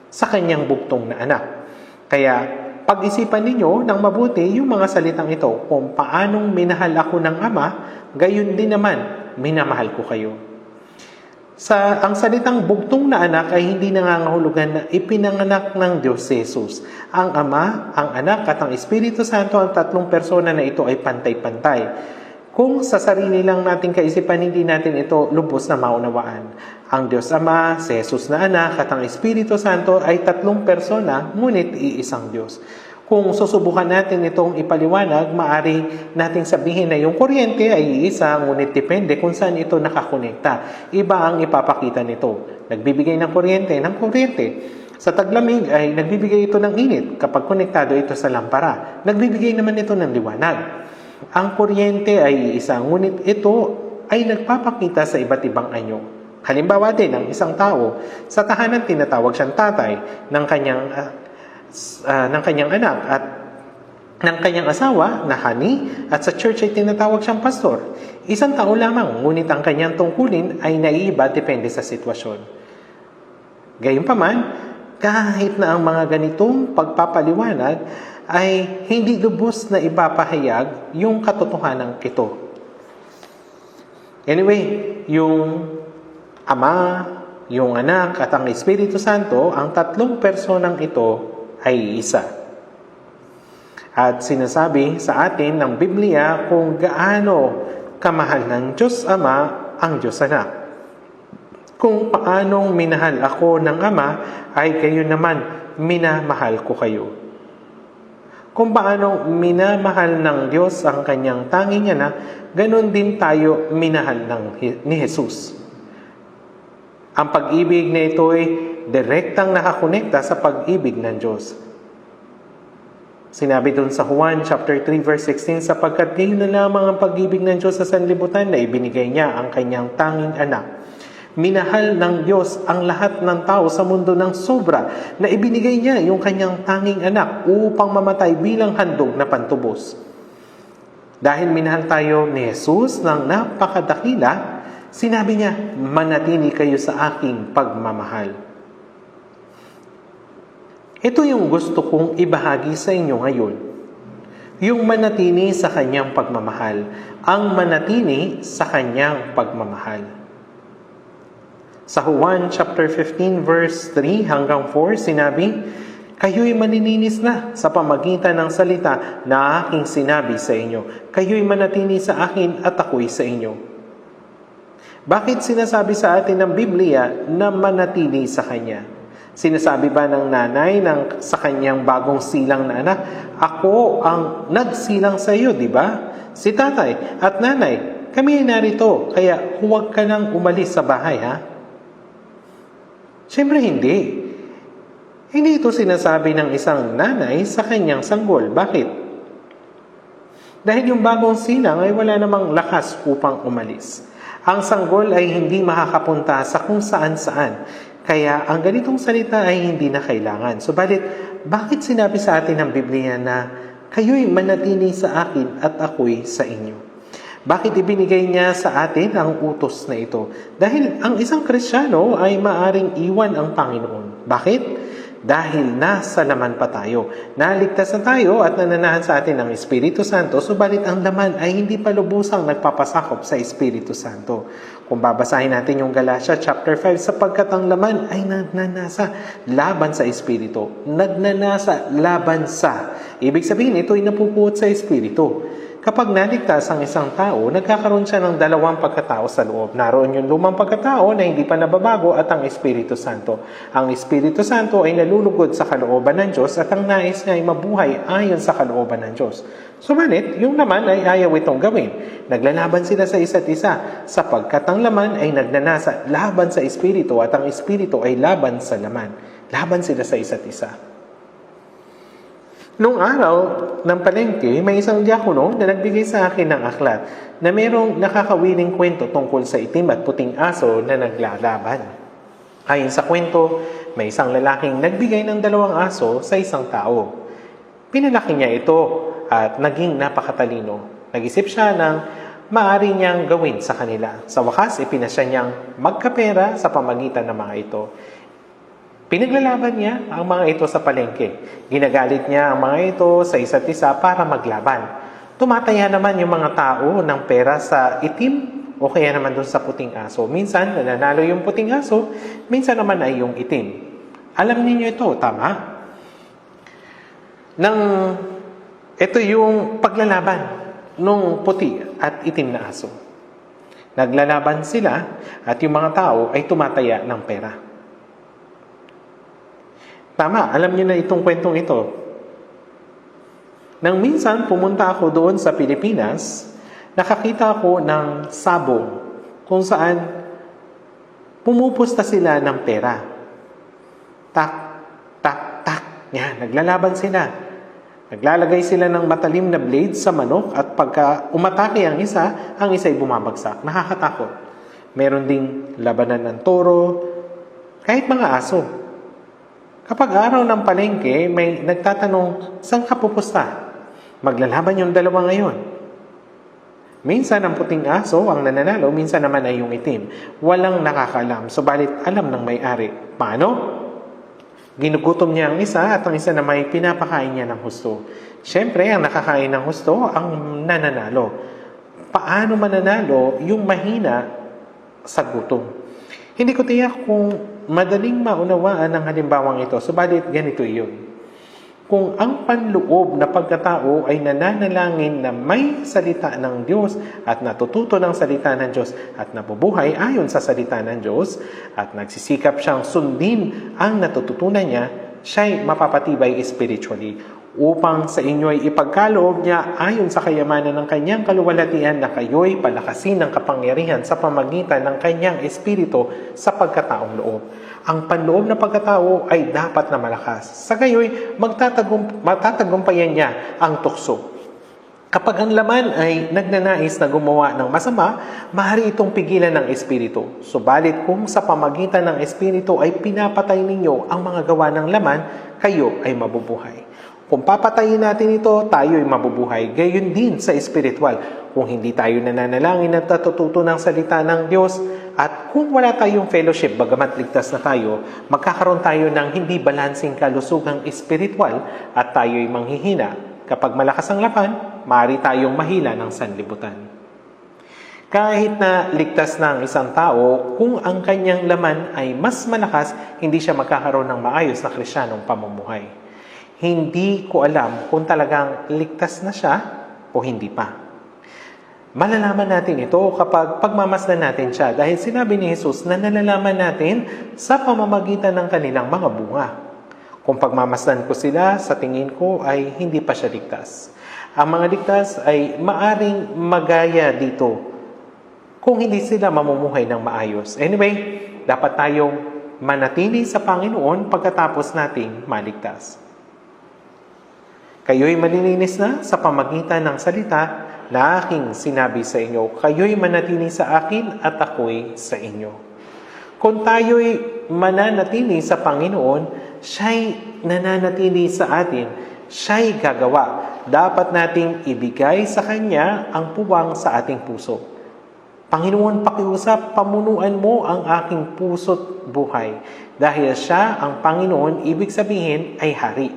sa kanyang bugtong na anak. Kaya pag-isipan ninyo ng mabuti yung mga salitang ito, kung paanong minahal ako ng Ama, gayon din naman minamahal ko kayo. Ang salitang bugtong na anak ay hindi nangangahulugan na ipinanganak ng Diyos si Jesus. Ang Ama, ang Anak at ang Espiritu Santo, ang tatlong persona na ito ay pantay-pantay. Kung sa sarili lang nating kaisipan, hindi natin ito lubos na maunawaan. Ang Diyos Ama, si Jesus na Anak, at ang Espiritu Santo ay tatlong persona, ngunit iisang Diyos. Kung susubukan natin itong ipaliwanag, maaari nating sabihin na yung kuryente ay iisa, ngunit depende kung saan ito nakakonekta. Iba ang ipapakita nito. Nagbibigay ng kuryente. Sa taglamig ay nagbibigay ito ng init kapag konektado ito sa lampara. Nagbibigay naman ito ng liwanag. Ang kuryente ay isa, ngunit ito ay nagpapakita sa iba't ibang anyo. Halimbawa din, ang isang tao, sa tahanan tinatawag siyang tatay ng kanyang anak at ng kanyang asawa na honey, at sa church ay tinatawag siyang pastor. Isang tao lamang, ngunit ang kanyang tungkulin ay naiiba depende sa sitwasyon. Gayunpaman, kahit na ang mga ganitong pagpapaliwanag ay hindi lubos na ipapahayag yung katotohanan ito. Anyway, yung Ama, yung Anak at ang Espiritu Santo, ang tatlong personang ito ay isa. At sinasabi sa atin ng Biblia kung gaano kamahal ng Diyos Ama ang Diyos Anak. Kung paanong minahal ako ng Ama, ay kayo naman minamahal ko kayo. Kung paano minamahal ng Diyos ang kanyang tanging anak, ganon din tayo minahal ni Jesus. Ang pag-ibig na ito ay direktang nakakonekta sa pag-ibig ng Diyos. Sinabi doon sa Juan chapter 3 verse 16, sapagkat gayon na lamang ang pag-ibig ng Diyos sa sanlibutan na ibinigay niya ang kanyang tanging anak. Minahal ng Diyos ang lahat ng tao sa mundo ng sobra na ibinigay niya yung kanyang tanging anak upang mamatay bilang handog na pantubos. Dahil minahal tayo ni Jesus ng napakadakila, sinabi niya, manatili kayo sa aking pagmamahal. Ito yung gusto kong ibahagi sa inyo ngayon. Yung manatili sa kanyang pagmamahal. Ang manatili sa kanyang pagmamahal. Sa Juan chapter 15 verse 3 hanggang 4, sinabi, kayo'y manininis na sa pamagitan ng salita na aking sinabi sa inyo. Kayo'y manatili sa akin at ako'y sa inyo. Bakit sinasabi sa atin ng Biblia na manatili sa Kanya? Sinasabi ba ng nanay sa kanyang bagong silang na anak, ako ang nagsilang sa iyo, di ba? Si tatay at nanay, kami ay narito, kaya huwag ka nang umalis sa bahay, ha? Siyempre hindi. Hindi ito sinasabi ng isang nanay sa kanyang sanggol. Bakit? Dahil yung bagong silang ay wala namang lakas upang umalis. Ang sanggol ay hindi makakapunta sa kung saan-saan. Kaya ang ganitong salita ay hindi na kailangan. Subalit, bakit sinabi sa atin ng Biblia na kayo'y manatili sa akin at ako'y sa inyo? Bakit ibinigay niya sa atin ang utos na ito? Dahil ang isang Kristiyano ay maaring iwan ang Panginoon. Bakit? Dahil nasa laman pa tayo. Naligtas na tayo at nananahan sa atin ang Espiritu Santo, subalit ang laman ay hindi pa lubusang nagpapasakop sa Espiritu Santo. Kung babasahin natin yung Galatia chapter 5, sapagkat ang laman ay nagnanasa laban sa Espiritu. Nagnanasa laban sa. Ibig sabihin, ito ay napupuot sa Espiritu. Kapag naligtas ang isang tao, nagkakaroon siya ng dalawang pagkatao sa loob. Naroon yung lumang pagkatao na hindi pa nababago at ang Espiritu Santo. Ang Espiritu Santo ay nalulugod sa kalooban ng Diyos at ang nais niya ay mabuhay ayon sa kalooban ng Diyos. Subalit, yung laman ay ayaw itong gawin. Naglalaban sila sa isa't isa sapagkat ang laman ay nagnanasa laban sa Espiritu at ang Espiritu ay laban sa laman. Laban sila sa isa't isa. Noong araw ng palengke, may isang diakono na nagbigay sa akin ng aklat na mayroong nakakawiling kwento tungkol sa itim at puting aso na naglalaban. Ayon sa kwento, may isang lalaking nagbigay ng 2 aso sa isang tao. Pinalaki niya ito at naging napakatalino. Nag-isip siya ng maaari niyang gawin sa kanila. Sa wakas, ipinasya niyang magkapera sa pamagitan ng mga ito. Pinaglalaban niya ang mga ito sa palengke. Ginagalit niya ang mga ito sa isa't isa para maglaban. Tumataya naman yung mga tao ng pera sa itim o kaya naman doon sa puting aso. Minsan, nananalo yung puting aso, minsan naman ay yung itim. Alam niyo ito, tama? Ito yung paglalaban ng puti at itim na aso. Naglalaban sila at yung mga tao ay tumataya ng pera. Tama, alam niyo na itong kwentong ito. Nang minsan pumunta ako doon sa Pilipinas, nakakita ako ng sabong kung saan pumupusta sila ng pera. Tak, tak, tak. Yan, naglalaban sila. Naglalagay sila ng matalim na blade sa manok at pagka umatake ang isa'y bumabagsak. Nakakatakot. Meron ding labanan ng toro, kahit mga aso. Kapag araw ng palengke, may nagtatanong, saan ka pupusta? Maglalaban yung 2 ngayon. Minsan ang puting aso ang nananalo, minsan naman ay yung itim. Walang nakakaalam, subalit alam ng may-ari. Paano? Ginugutom niya ang isa at ang isa na may pinapakain niya ng husto. Siyempre, ang nakakain ng husto ang nananalo. Paano mananalo yung mahina sa gutom? Hindi ko tiyak kung madaling maunawaan ang halimbawang ito, subalit ganito iyon. Kung ang panloob na pagkatao ay nananalangin na may salita ng Diyos at natututo ng salita ng Diyos at nabubuhay ayon sa salita ng Diyos at nagsisikap siyang sundin ang natututunan niya, siya'y mapapatibay spiritually upang sa inyo'y ipagkaloob niya ayon sa kayamanan ng kanyang kaluwalhatian na kayo'y palakasin ng kapangyarihan sa pamagitan ng kanyang espiritu sa pagkataong loob. Ang panloob na pagkatao ay dapat na malakas. Sa gayoy, matatagumpayan niya ang tukso. Kapag ang laman ay nagnanais na gumawa ng masama, maaari itong pigilan ng espiritu. Subalit kung sa pamagitan ng espiritu ay pinapatay ninyo ang mga gawa ng laman, kayo ay mabubuhay. Kung papatayin natin ito, tayo ay mabubuhay. Gayon din sa espiritual. Kung hindi tayo nananalangin at natututo ng salita ng Diyos, at kung wala tayong fellowship, bagamat ligtas na tayo, magkakaroon tayo ng hindi balansing kalusugang espiritual at tayo'y manghihina. Kapag malakas ang laman, maaari tayong mahila ng sanlibutan. Kahit na ligtas na ang isang tao, kung ang kanyang laman ay mas malakas, hindi siya magkakaroon ng maayos na Kristiyanong pamumuhay. Hindi ko alam kung talagang ligtas na siya o hindi pa. Malalaman natin ito kapag pagmamasdan natin siya dahil sinabi ni Jesus na nalalaman natin sa pamamagitan ng kanilang mga bunga. Kung pagmamasdan ko sila, sa tingin ko ay hindi pa siya ligtas. Ang mga ligtas ay maaring magaya dito kung hindi sila mamumuhay ng maayos. Anyway, dapat tayong manatili sa Panginoon pagkatapos nating maligtas. Kayo'y malilinis na sa pamagitan ng salita na aking sinabi sa inyo. Kayo'y manatili sa akin at ako'y sa inyo. Kung tayo'y mananatili sa Panginoon, siya'y nananatili sa atin. Siya'y gagawa. Dapat nating ibigay sa Kanya ang puwang sa ating puso. Panginoon, pakiusap, pamunuan mo ang aking puso't buhay. Dahil siya ang Panginoon, ibig sabihin ay hari.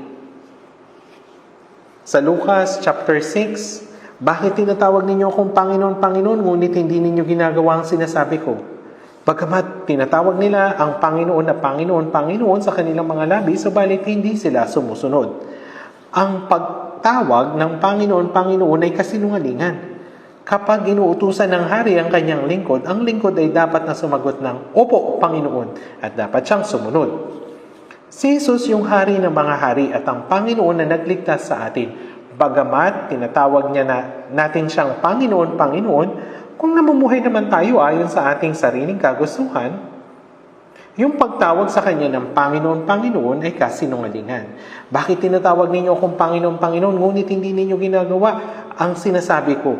Sa Lucas chapter 6, bakit tinatawag ninyo akong Panginoon, Panginoon, ngunit hindi ninyo ginagawa ang sinasabi ko? Bagamat tinatawag nila ang Panginoon na Panginoon, Panginoon sa kanilang mga labi, subalit hindi sila sumusunod. Ang pagtawag ng Panginoon, Panginoon ay kasinungalingan. Kapag inuutusan ng hari ang kanyang lingkod, ang lingkod ay dapat na sumagot ng, Opo, Panginoon, at dapat siyang sumunod. Si Jesus yung hari ng mga hari at ang Panginoon na nagligtas sa atin. Bagamat tinatawag niya na natin siyang Panginoon, Panginoon, kung namumuhay naman tayo ayon sa ating sariling kagustuhan, yung pagtawag sa Kanya ng Panginoon, Panginoon ay kasinungalingan. Bakit tinatawag ninyo akong Panginoon, Panginoon, ngunit hindi ninyo ginagawa ang sinasabi ko?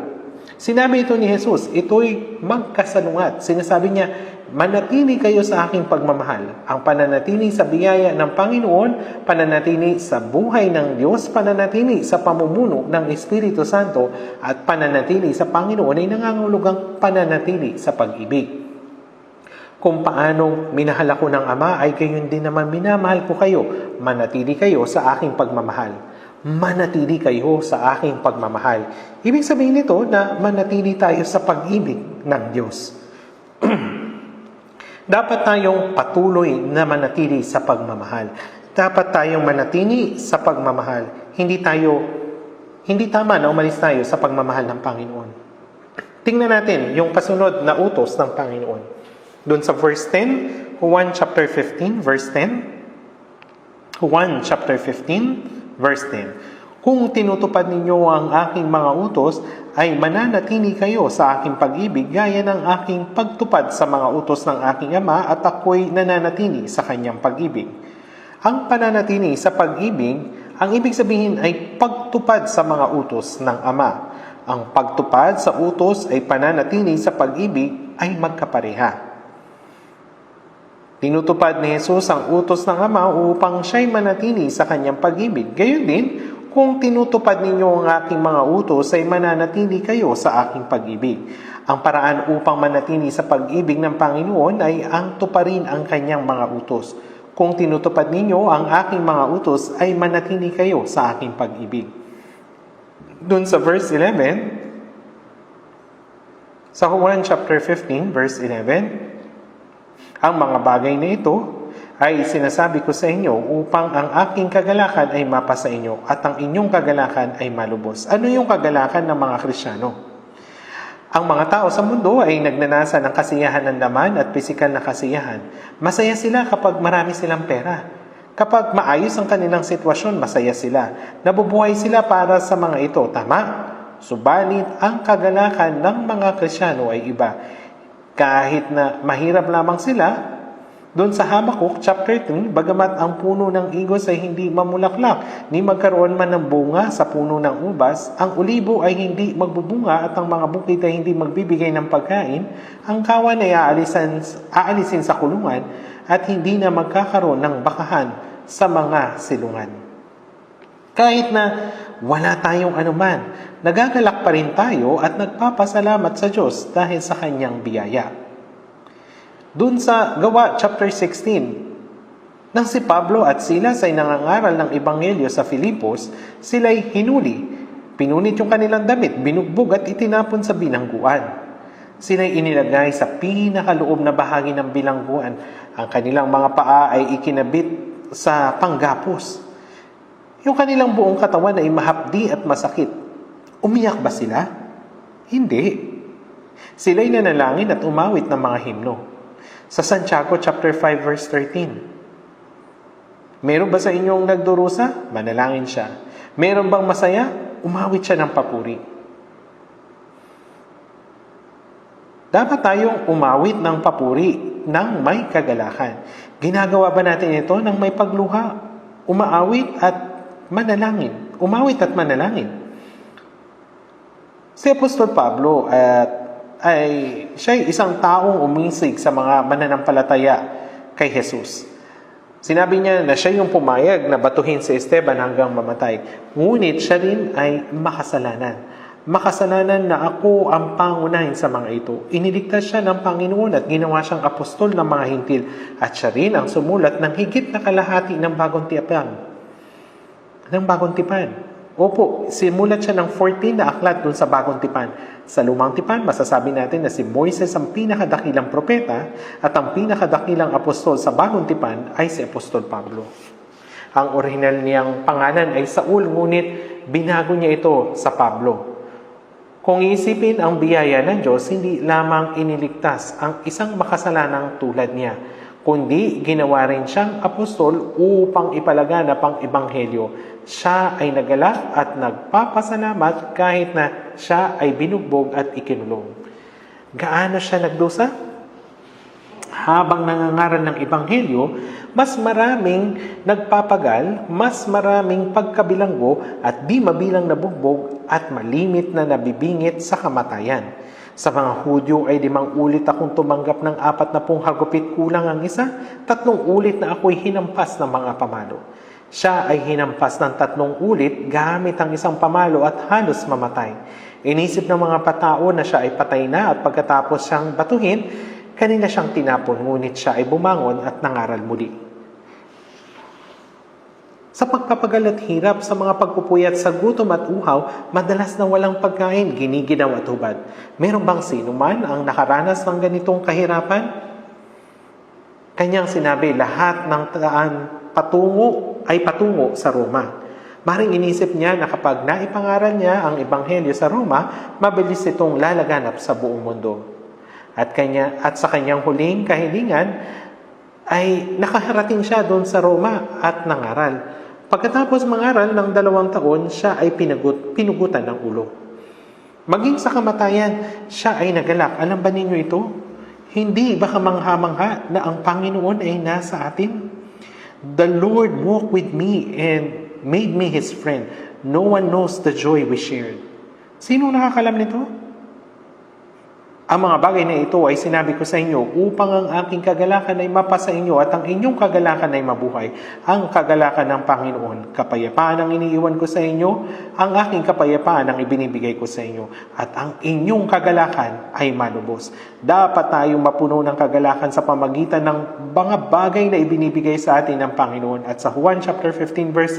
Sinabi ito ni Jesus, ito'y magkasalungat. Sinasabi niya, manatili kayo sa aking pagmamahal. Ang pananatili sa biyaya ng Panginoon, pananatili sa buhay ng Diyos, pananatili sa pamumuno ng Espiritu Santo, at pananatili sa Panginoon ay nangangahulugang pananatili sa pag-ibig. Kung paanong minahal ako ng Ama, ay gayon din naman minamahal ko kayo. Manatili kayo sa aking pagmamahal. Manatili kayo sa aking pagmamahal. Ibig sabihin nito na manatili tayo sa pag-ibig ng Diyos. Dapat tayong patuloy na manatili sa pagmamahal. Dapat tayong manatili sa pagmamahal. Hindi tama na umalis tayo sa pagmamahal ng Panginoon. Tingnan natin yung kasunod na utos ng Panginoon. Doon sa verse 10, Juan chapter 15, verse 10. Juan chapter 15, verse 10. Kung tinutupad ninyo ang aking mga utos, ay mananatili kayo sa aking pag-ibig gaya ng aking pagtupad sa mga utos ng aking Ama at ako'y nananatili sa kanyang pag-ibig. Ang pananatili sa pag-ibig, ang ibig sabihin ay pagtupad sa mga utos ng Ama. Ang pagtupad sa utos ay pananatili sa pag-ibig ay magkapareha. Tinutupad ni Jesus ang utos ng Ama upang siya'y manatili sa kanyang pag-ibig. Gayon din, kung tinutupad ninyo ang aking mga utos, ay mananatili kayo sa aking pag-ibig. Ang paraan upang manatili sa pag-ibig ng Panginoon ay ang tuparin ang kanyang mga utos. Kung tinutupad ninyo ang aking mga utos, ay manatili kayo sa aking pag-ibig. Dun sa verse 11, sa Juan chapter 15, verse 11, ang mga bagay na ito ay sinasabi ko sa inyo upang ang aking kagalakan ay mapasa inyo at ang inyong kagalakan ay malubos. Ano yung kagalakan ng mga Kristiyano? Ang mga tao sa mundo ay nagnanasa ng kasiyahan ng laman at pisikal na kasiyahan. Masaya sila kapag marami silang pera. Kapag maayos ang kanilang sitwasyon, masaya sila. Nabubuhay sila para sa mga ito. Tama? Subalit, ang kagalakan ng mga Kristiyano ay iba. Kahit na mahirap lamang sila, doon sa Habakuk chapter 3, bagamat ang puno ng igos ay hindi mamulaklak, ni magkaroon man ng bunga sa puno ng ubas, ang ulibo ay hindi magbubunga at ang mga bukid ay hindi magbibigay ng pagkain, ang kawan ay aalisin sa kulungan at hindi na magkakaroon ng bakahan sa mga silungan. Kahit na wala tayong anuman, nagagalak pa rin tayo at nagpapasalamat sa Diyos dahil sa kanyang biyaya. Doon sa Gawa chapter 16, nang si Pablo at Silas ay nangangaral ng Ebanghelyo sa Filipos, sila'y hinuli. Pinunit yung kanilang damit, binugbog at itinapon sa bilangguan. Sila'y inilagay sa pinakaloob na bahagi ng bilangguan. Ang kanilang mga paa ay ikinabit sa panggapos. Yung kanilang buong katawan ay mahapdi at masakit. Umiyak ba sila? Hindi. Sila'y nanalangin at umawit ng mga himno. Sa Santiago chapter 5 verse 13. Meron ba sa inyong nagdurusa? Manalangin siya. Meron bang masaya? Umawit siya ng papuri. Dapat tayong umawit ng papuri ng may kagalakan. Ginagawa ba natin ito ng may pagluha? Umaawit at manalangin. Umawit at manalangin. Si Apostol Pablo siya isang taong umisig sa mga mananampalataya kay Jesus. Sinabi niya na siya yung pumayag na batuhin si Esteban hanggang mamatay. Ngunit siya rin ay makasalanan. Makasalanan na ako ang pangunahin sa mga ito. Iniligtas siya ng Panginoon at ginawa siyang apostol ng mga hintil. At siya rin ang sumulat ng higit na kalahati ng bagong tipan. Opo, simulat siya ng 14 na aklat dun sa bagong tipan. Sa lumang tipan, masasabi natin na si Moises ang pinakadakilang propeta at ang pinakadakilang apostol sa bagong tipan ay si Apostol Pablo. Ang original niyang pangalan ay Saul, ngunit binago niya ito sa Pablo. Kung iisipin ang biyaya ng Diyos, hindi lamang iniligtas ang isang makasalanang tulad niya, kundi ginawa rin siyang apostol upang ipalaganap ang ebanghelyo. Siya ay nagalak at nagpapasalamat kahit na siya ay binugbog at ikinulong. Gaano siya nagdusa? Habang nangangaral ng ebanghelyo, mas maraming nagpapagal, mas maraming pagkabilanggo at di mabilang nabugbog at malimit na nabibingit sa kamatayan. Sa mga Hudyo ay 5 ulit akong tumanggap ng 40 hagupit, kulang ang isa, 3 ulit na ako'y hinampas ng mga pamalo. Siya ay hinampas ng 3 ulit gamit ang isang pamalo at halos mamatay. Inisip ng mga patao na siya ay patay na at pagkatapos siyang batuhin, kanina siyang tinapon, ngunit siya ay bumangon at nangaral muli. Sa pagpapagal at hirap, sa mga pagpupuyat sa gutom at uhaw, madalas na walang pagkain, giniginaw at hubad. Meron bang sino man ang nakaranas ng ganitong kahirapan? Kanyang sinabi, lahat ng daan patungo sa Roma. Maring inisip niya na kapag naipangaral niya ang ebanghelyo sa Roma, mabilis itong lalaganap sa buong mundo. At sa kanyang huling kahilingan, ay nakaharating siya doon sa Roma at nangaral. Pagkatapos mangaral ng 2 taon, siya ay pinugutan ng ulo. Maging sa kamatayan, siya ay nagalak. Alam ba ninyo ito? Hindi ba kamangha-mangha na ang Panginoon ay nasa atin? The Lord walked with me and made me His friend. No one knows the joy we shared. Sino nakakalam nito? Ang mga bagay na ito ay sinabi ko sa inyo upang ang aking kagalakan ay mapasa inyo at ang inyong kagalakan ay mabuhay. Ang kagalakan ng Panginoon, kapayapaan ang iniiwan ko sa inyo, ang aking kapayapaan ang ibinibigay ko sa inyo, at ang inyong kagalakan ay malubos. Dapat tayong mapuno ng kagalakan sa pamagitan ng mga bagay na ibinibigay sa atin ng Panginoon. At sa Juan chapter 15 verse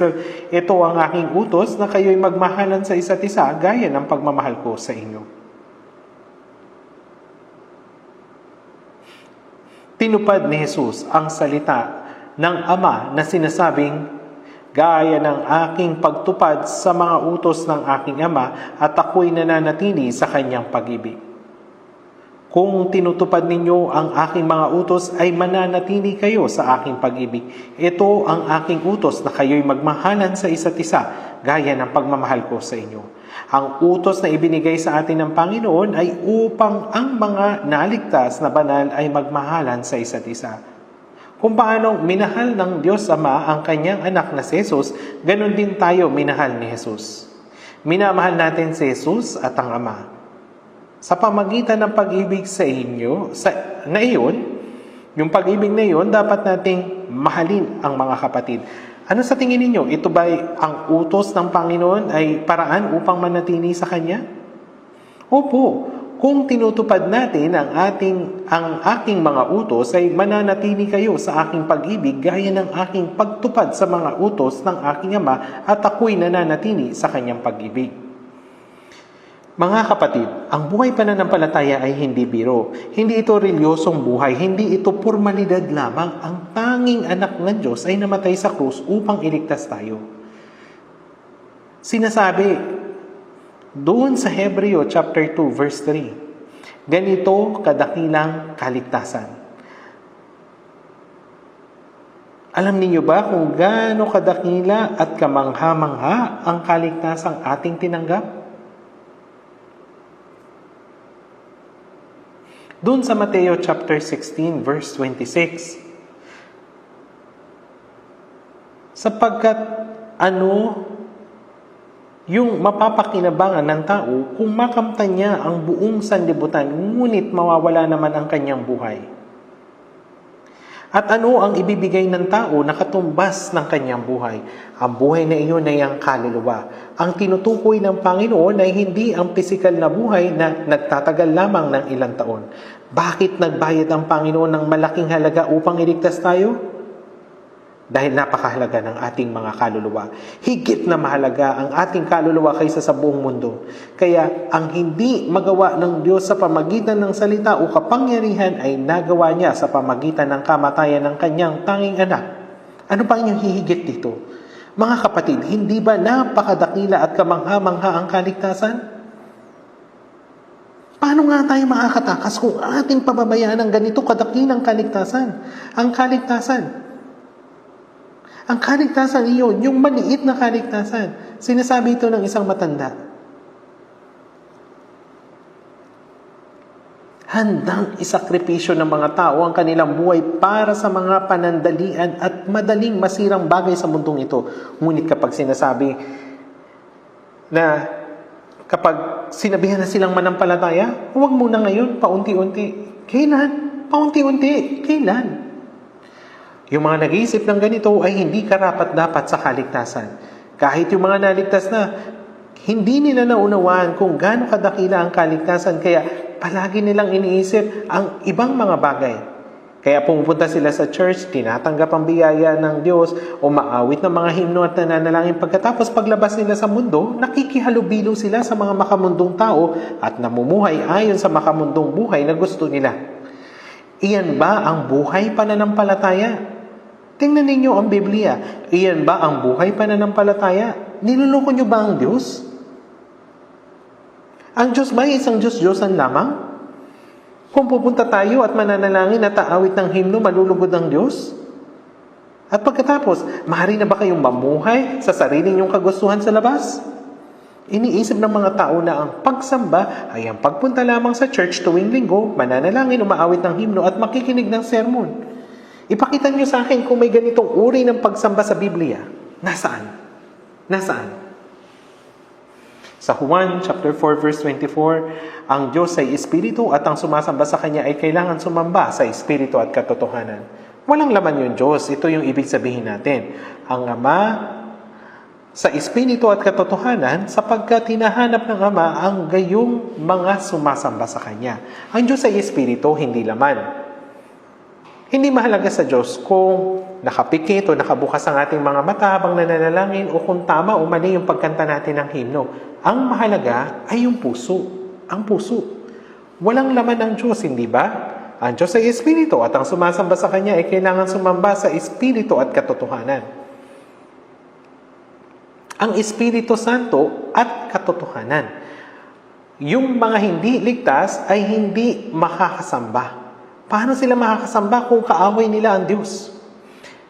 12, ito ang aking utos na kayo'y magmahalan sa isa't isa gaya ng pagmamahal ko sa inyo. Tinupad ni Jesus ang salita ng Ama na sinasabing, gaya ng aking pagtupad sa mga utos ng aking Ama at ako'y nananatili sa kanyang pag-ibig. Kung tinutupad ninyo ang aking mga utos ay mananatili kayo sa aking pag-ibig. Ito ang aking utos na kayo'y magmahalan sa isa't isa gaya ng pagmamahal ko sa inyo. Ang utos na ibinigay sa atin ng Panginoon ay upang ang mga naligtas na banal ay magmahalan sa isa't isa. Kung paano minahal ng Diyos Ama ang kanyang anak na si Jesus, ganun din tayo minahal ni Jesus. Minamahal natin si Jesus at ang Ama. Sa pamagitan ng pag-ibig sa inyo, na iyon, yung pag-ibig na iyon, dapat nating mahalin ang mga kapatid. Ano sa tingin ninyo? Ito ba ang utos ng Panginoon ay paraan upang manatili sa Kanya? Opo. Kung tinutupad natin ang aking mga utos ay mananatili kayo sa aking pag-ibig gaya ng aking pagtupad sa mga utos ng aking Ama at ako'y nananatili sa Kanyang pag-ibig. Mga kapatid, ang buhay pananampalataya ay hindi biro. Hindi ito relyosong buhay. Hindi ito formalidad lamang. Ang tanging anak ng Diyos ay namatay sa krus upang iligtas tayo. Sinasabi doon sa Hebreo chapter 2 verse 3, ganito kadakilang kaligtasan. Alam niyo ba kung gaano kadakila at kamangha-mangha ang kaligtasang ating tinanggap? Doon sa Mateo chapter 16 verse 26. Sapagkat yung mapapakinabangan ng tao kung makamtan niya ang buong sanlibutan, ngunit mawawala naman ang kanyang buhay. At ano ang ibibigay ng tao na katumbas ng kanyang buhay? Ang buhay na iyon ay ang kaluluwa. Ang tinutukoy ng Panginoon ay hindi ang pisikal na buhay na nagtatagal lamang ng ilang taon. Bakit nagbayad ang Panginoon ng malaking halaga upang iligtas tayo? Dahil napakahalaga ng ating mga kaluluwa. Higit na mahalaga ang ating kaluluwa kaysa sa buong mundo. Kaya ang hindi magawa ng Diyos sa pamagitan ng salita o kapangyarihan ay nagawa niya sa pamagitan ng kamatayan ng kanyang tanging anak. Ano pa inyong hihigit dito? Mga kapatid, hindi ba napakadakila at kamangha-mangha ang kaligtasan? Paano nga tayo makakatakas kung ating pababayaan ng ganito kadakilang kaligtasan? Ang kaligtasan iyon, yung maliit na kaligtasan. Sinasabi ito ng isang matanda. Handang isakripisyo ng mga tao ang kanilang buhay para sa mga panandalian at madaling masirang bagay sa mundong ito. Ngunit kapag sinabihan na silang manampalataya, huwag muna ngayon, paunti-unti. Kailan? Paunti-unti. Kailan? Yung mga nag-iisip ng ganito ay hindi karapat-dapat sa kaligtasan. Kahit yung mga naligtas na, hindi nila naunawaan kung gaano kadakila ang kaligtasan, kaya palagi nilang iniisip ang ibang mga bagay. Kaya pumupunta sila sa church, tinatanggap ang biyaya ng Diyos, umaawit ng mga himno at nananalangin. Pagkatapos paglabas nila sa mundo, nakikihalubilo sila sa mga makamundong tao at namumuhay ayon sa makamundong buhay na gusto nila. Iyan ba ang buhay pananampalataya? Tingnan ninyo ang Biblia. Iyan ba ang buhay pananampalataya? Niluloko nyo ba ang Diyos? Ang Diyos ba ay isang Diyos-Diyosan lamang? Kung pupunta tayo at mananalangin at aawit ng himno, malulugod ang Diyos? At pagkatapos, maaari na ba kayong mamuhay sa sarili niyong kagustuhan sa labas? Iniisip ng mga tao na ang pagsamba ay ang pagpunta lamang sa church tuwing linggo, mananalangin, umaawit ng himno at makikinig ng sermon. Ipakita niyo sa akin kung may ganitong uri ng pagsamba sa Biblia. Nasaan? Sa Juan chapter 4 verse 24, ang Diyos ay Espiritu at ang sumasamba sa Kanya ay kailangan sumamba sa Espiritu at katotohanan. Walang laman yung Diyos. Ito yung ibig sabihin natin. Ang Ama sa Espiritu at katotohanan sapagkat hinahanap ng Ama ang gayong mga sumasamba sa Kanya. Ang Diyos ay Espiritu, hindi laman. Hindi mahalaga sa Diyos kung nakapikit o nakabukas ang ating mga mata habang nananalangin o kung tama o mali yung pagkanta natin ng himno. Ang mahalaga ay yung puso. Ang puso. Walang laman ang Diyos, hindi ba? Ang Diyos ay Espiritu at ang sumasamba sa Kanya ay kailangan sumamba sa Espiritu at katotohanan. Ang Espiritu Santo at katotohanan. Yung mga hindi ligtas ay hindi makakasamba. Paano sila makakasamba kung kaaway nila ang Diyos?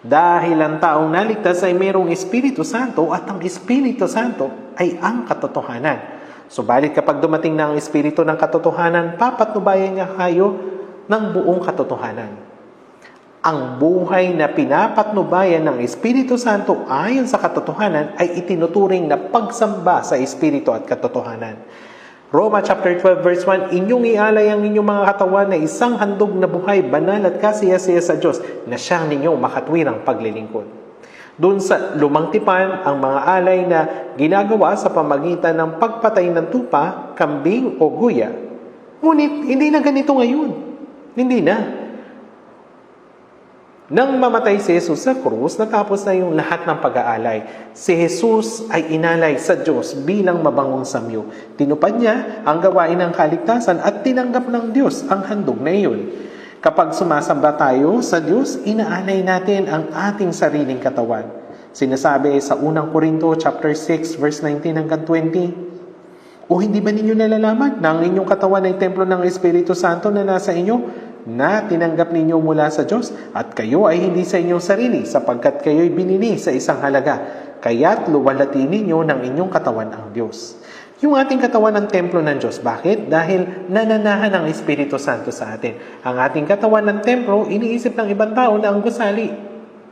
Dahil ang taong naligtas ay mayroong Espiritu Santo at ang Espiritu Santo ay ang katotohanan. Subalit kapag dumating na ang Espiritu ng katotohanan, papatnubayan niya kayo ng buong katotohanan. Ang buhay na pinapatnubayan ng Espiritu Santo ayon sa katotohanan ay itinuturing na pagsamba sa Espiritu at katotohanan. Roma chapter 12 verse 1, inyong ialay ang inyong mga katawan na isang handog na buhay, banal at kasiyasiya sa Diyos na siyang ninyong makatwirang paglilingkod. Doon sa lumang tipan, ang mga alay na ginagawa sa pamagitan ng pagpatay ng tupa, kambing o guya. Ngunit hindi na ganito ngayon. Hindi na. Nang mamatay si Jesus sa krus, natapos na yung lahat ng pag-aalay. Si Jesus ay inalay sa Diyos bilang mabangong samyo. Tinupad niya ang gawain ng kaligtasan at tinanggap ng Diyos ang handog na iyon. Kapag sumasamba tayo sa Diyos, inaalay natin ang ating sariling katawan. Sinasabi sa unang Korinto chapter 6 verse 19 hanggang 20, o hindi ba ninyo nalalaman na ang inyong katawan ay templo ng Espiritu Santo na nasa inyo, na tinanggap ninyo mula sa Diyos, at kayo ay hindi sa inyong sarili, sapagkat kayo'y binili sa isang halaga, kaya't luwalhati ninyo ng inyong katawan ang Diyos. Yung ating katawan ng templo ng Diyos. Bakit? Dahil nananahan ang Espiritu Santo sa atin. Ang ating katawan ng templo, iniisip ng ibang tao na ang gusali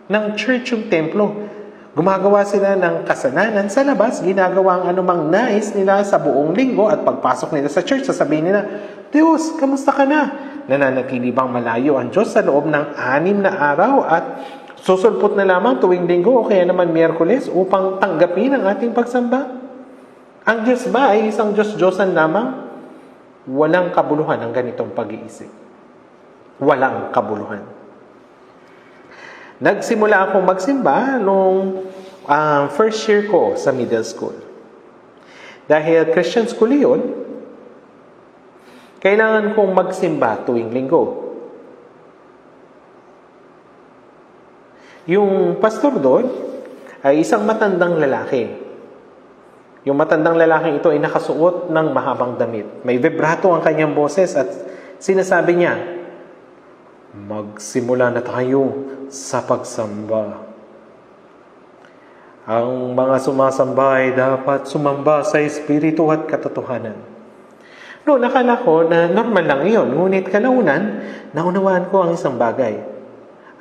ng church yung templo. Gumagawa sila ng kasalanan sa labas, ginagawa ang anumang nais nila sa buong linggo, at pagpasok nila sa church, sasabihin nila, Diyos, kamusta ka na? Nananatili bang malayo ang Diyos sa loob ng 6 na araw at susulpot na lamang tuwing linggo o kaya naman Miyerkules upang tanggapin ang ating pagsamba? Ang Diyos ba ay isang Diyos-Diyosan lamang? Walang kabuluhan ang ganitong pag-iisip. Walang kabuluhan. Nagsimula akong magsimba nung first year ko sa middle school. Dahil Christian school yun, kailangan kong magsimba tuwing linggo. Yung pastor doon ay isang matandang lalaki. Yung matandang lalaking ito ay nakasuot ng mahabang damit. May vibrato ang kanyang boses at sinasabi niya, magsimula na tayo sa pagsamba. Ang mga sumasamba ay dapat sumamba sa Espiritu at katotohanan. No, nakala ko na normal lang iyon. Ngunit kalaunan, naunawaan ko ang isang bagay.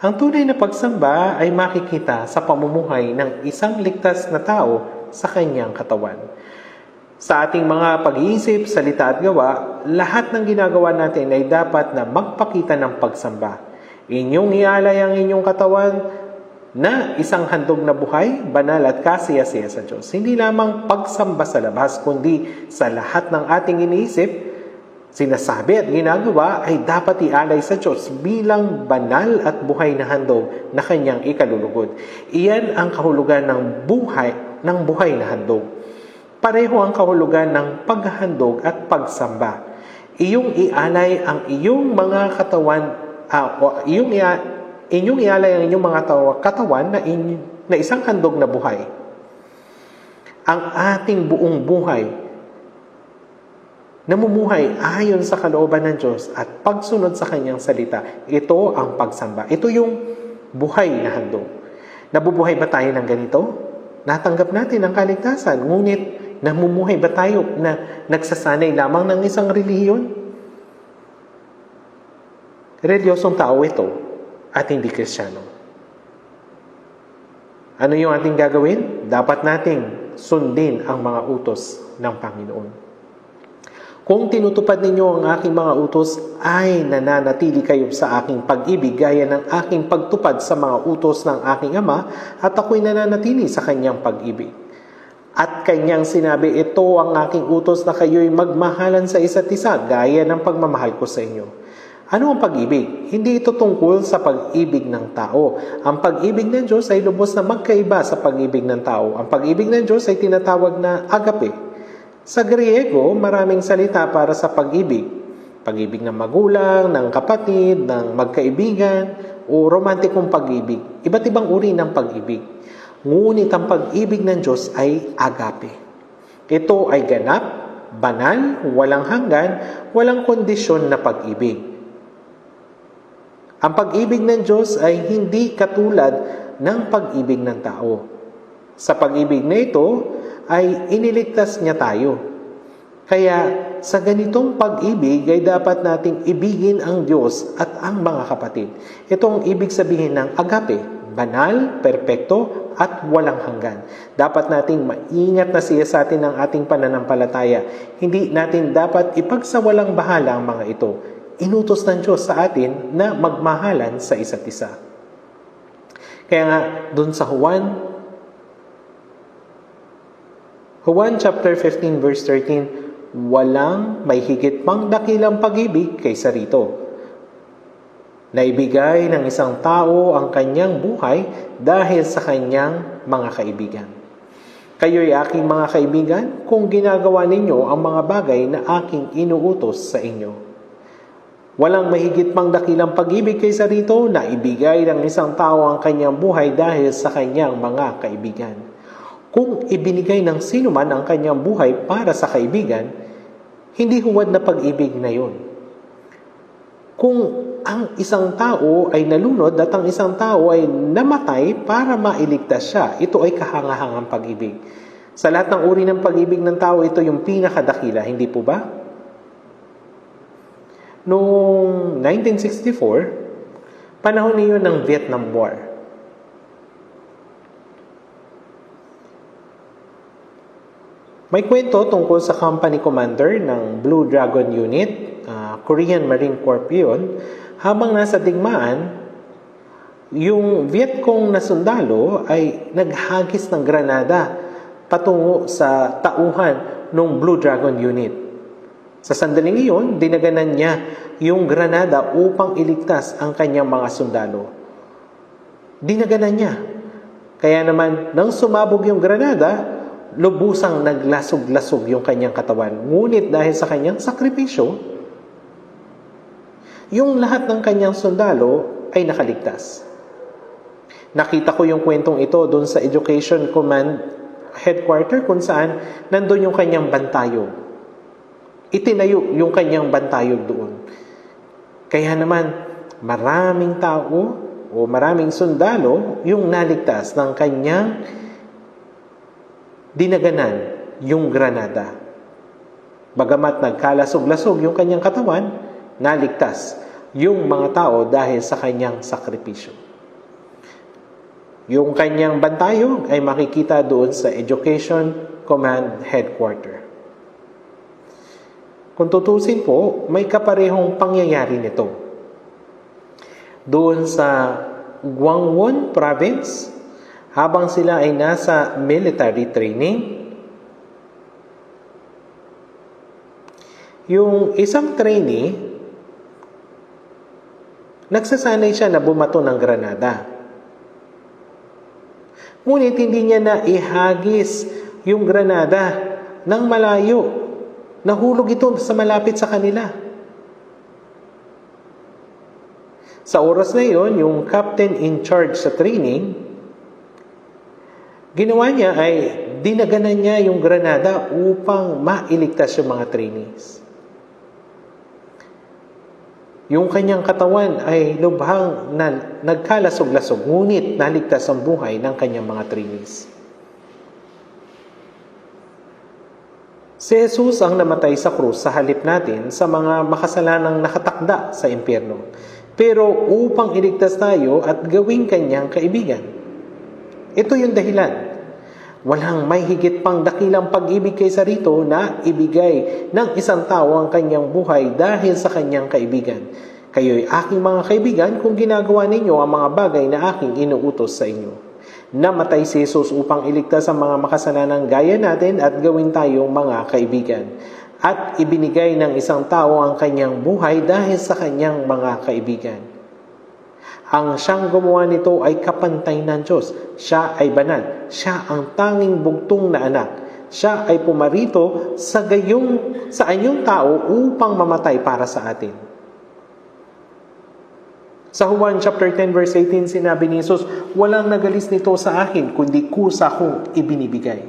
Ang tunay na pagsamba ay makikita sa pamumuhay ng isang ligtas na tao sa kanyang katawan. Sa ating mga pag-iisip, salita at gawa, lahat ng ginagawa natin ay dapat na magpakita ng pagsamba. Inyong ialay ang inyong katawan na isang handog na buhay, banal at kasiyasiya sa Diyos. Hindi lamang pagsamba sa labas, kundi sa lahat ng ating iniisip, sinasabi at ginagawa ay dapat ialay sa Diyos bilang banal at buhay na handog na kanyang ikalulugod. Iyan ang kahulugan ng buhay na handog. Pareho ang kahulugan ng paghahandog at pagsamba. Iyong ialay ang iyong mga katawan, inyong ialay ang inyong mga katawan na isang handog na buhay. Ang ating buong buhay, namumuhay ayon sa kalooban ng Diyos at pagsunod sa kanyang salita. Ito ang pagsamba. Ito yung buhay na handog. Nabubuhay ba tayo ng ganito? Natanggap natin ang kaligtasan. Ngunit, namumuhay ba tayo na nagsasanay lamang ng isang relihiyon? Reliyosong tao ito at hindi Kristiyano. Ano yung ating gagawin? Dapat nating sundin ang mga utos ng Panginoon. Kung tinutupad ninyo ang aking mga utos, ay nananatili kayo sa aking pag-ibig gaya ng aking pagtupad sa mga utos ng aking Ama, at ako'y nananatili sa kanyang pag-ibig. At kanyang sinabi, ito ang aking utos na kayo'y magmahalan sa isa't isa gaya ng pagmamahal ko sa inyo. Ano ang pag-ibig? Hindi ito tungkol sa pag-ibig ng tao. Ang pag-ibig ng Diyos ay lubos na magkaiba sa pag-ibig ng tao. Ang pag-ibig ng Diyos ay tinatawag na agape. Sa Griego, maraming salita para sa pag-ibig. Pag-ibig ng magulang, ng kapatid, ng magkaibigan, o romantikong pag-ibig. Iba't ibang uri ng pag-ibig. Ngunit ang pag-ibig ng Diyos ay agape. Ito ay ganap, banal, walang hanggan, walang kondisyon na pag-ibig. Ang pag-ibig ng Diyos ay hindi katulad ng pag-ibig ng tao. Sa pag-ibig na ito, ay iniligtas niya tayo. Kaya sa ganitong pag-ibig ay dapat nating ibigin ang Diyos at ang mga kapatid. Ito ang ibig sabihin ng agape, banal, perpekto, at walang hanggan. Dapat nating maingat na siyasatin ang ating pananampalataya. Hindi natin dapat ipagsawalang bahala ang mga ito. Inutos ng Diyos sa atin na magmahalan sa isa't isa. Kaya nga, dun sa Juan chapter 15 verse 13, walang may higit pang dakilang pag-ibig kaysa rito. Naibigay ng isang tao ang kanyang buhay dahil sa kanyang mga kaibigan. Kayo'y aking mga kaibigan kung ginagawa ninyo ang mga bagay na aking inuutos sa inyo. Walang mahigit pang dakilang pag-ibig kaysa rito na ibigay ng isang tao ang kanyang buhay dahil sa kanyang mga kaibigan. Kung ibinigay ng sino man ang kanyang buhay para sa kaibigan, hindi huwad na pag-ibig na yun. Kung ang isang tao ay nalunod at ang isang tao ay namatay para mailigtas siya, ito ay kahangahangang pag-ibig. Sa lahat ng uri ng pag-ibig ng tao, ito yung pinakadakila, hindi po ba? Noong 1964, panahon niyo ng Vietnam War. May kwento tungkol sa company commander ng Blue Dragon Unit, Korean Marine Corps yun. Habang nasa digmaan, yung Vietcong na sundalo ay naghagis ng granada patungo sa tauhan ng Blue Dragon Unit. Sa sandaling iyon, dinaganan niya yung granada upang iligtas ang kanyang mga sundalo. Dinaganan niya. Kaya naman, nang sumabog yung granada, lubusang naglasog-lasog yung kanyang katawan. Ngunit dahil sa kanyang sakripisyo, yung lahat ng kanyang sundalo ay nakaligtas. Nakita ko yung kwentong ito doon sa Education Command Headquarter kung saan nandun yung kanyang bantayog. Itinayo yung kanyang bantayog doon. Kaya naman, maraming tao o maraming sundalo yung naligtas ng kanyang dinaganan yung granada. Bagamat nagkalasog-lasog yung kanyang katawan, naligtas yung mga tao dahil sa kanyang sakripisyo. Yung kanyang bantayog ay makikita doon sa Education Command Headquarter. Kung tutusin po, may kaparehong pangyayari nito. Doon sa Gangwon Province, habang sila ay nasa military training, yung isang trainee, nagsasanay siya na bumato ng granada. Ngunit hindi niya na ihagis yung granada ng malayo. Nahulog ito sa malapit sa kanila. Sa oras na iyon, yung captain in charge sa training, ginawa niya ay dinaganan niya yung granada upang mailigtas yung mga trainees. Yung kanyang katawan ay lubhang nagkalasog-lasog, ngunit naligtas ang buhay ng kanyang mga trainees. Si Jesus ang namatay sa krus sa halip natin sa mga makasalanang nakatakda sa impyerno, pero upang iligtas tayo at gawing kanyang kaibigan. Ito yung dahilan. Walang may higit pang dakilang pag-ibig kaysa rito na ibigay ng isang tao ang kanyang buhay dahil sa kanyang kaibigan. Kayo'y aking mga kaibigan kung ginagawa ninyo ang mga bagay na aking inuutos sa inyo. Namatay si Jesus upang iligtas ang mga makasalanang gaya natin at gawin tayong mga kaibigan. At ibinigay ng isang tao ang kanyang buhay dahil sa kanyang mga kaibigan. Ang siyang gumawa nito ay kapantay ng Diyos. Siya ay banal. Siya ang tanging bugtong na anak. Siya ay pumarito sa anyong tao upang mamatay para sa atin. Sa Juan chapter 10 verse 18, sinabi ni Jesus, walang nagalis nito sa akin, kundi kusa kong ibinibigay.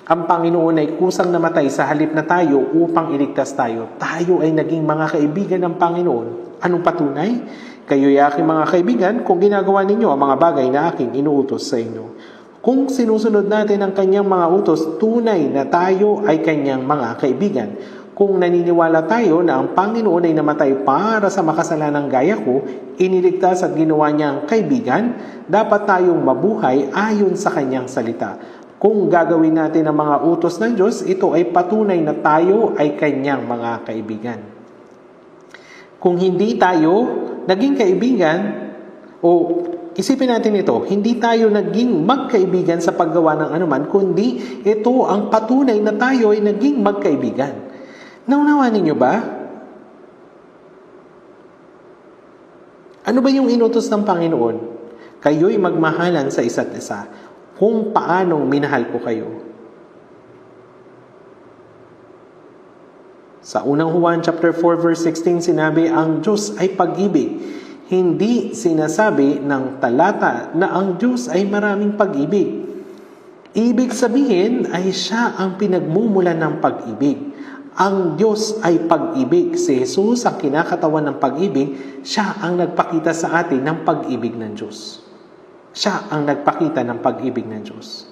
Ang Panginoon ay kusang namatay sa halip na tayo upang iligtas tayo. Tayo ay naging mga kaibigan ng Panginoon. Anong patunay? Kayo'y aking mga kaibigan kung ginagawa ninyo ang mga bagay na aking inuutos sa inyo. Kung sinusunod natin ang kanyang mga utos, tunay na tayo ay kanyang mga kaibigan. Kung naniniwala tayo na ang Panginoon ay namatay para sa makasalanang gaya ko, iniligtas at ginawa niyang kaibigan, dapat tayong mabuhay ayon sa kanyang salita. Kung gagawin natin ang mga utos ng Diyos, ito ay patunay na tayo ay kanyang mga kaibigan. Kung hindi tayo naging kaibigan, o isipin natin ito, hindi tayo naging magkaibigan sa paggawa ng anuman, kundi ito ang patunay na tayo ay naging magkaibigan. Naunawa ninyo ba? Ano ba yung inutos ng Panginoon? Kayo'y magmahalan sa isa't isa, kung paanong minahal ko kayo. Sa unang Juan chapter 4 verse 16 sinabi, ang Diyos ay pag-ibig. Hindi sinasabi ng talata na ang Diyos ay maraming pag-ibig. Ibig sabihin ay siya ang pinagmumulan ng pag-ibig. Ang Diyos ay pag-ibig. Si Jesus ang kinakatawan ng pag-ibig. Siya ang nagpakita sa atin ng pag-ibig ng Diyos. Siya ang nagpakita ng pag-ibig ng Diyos.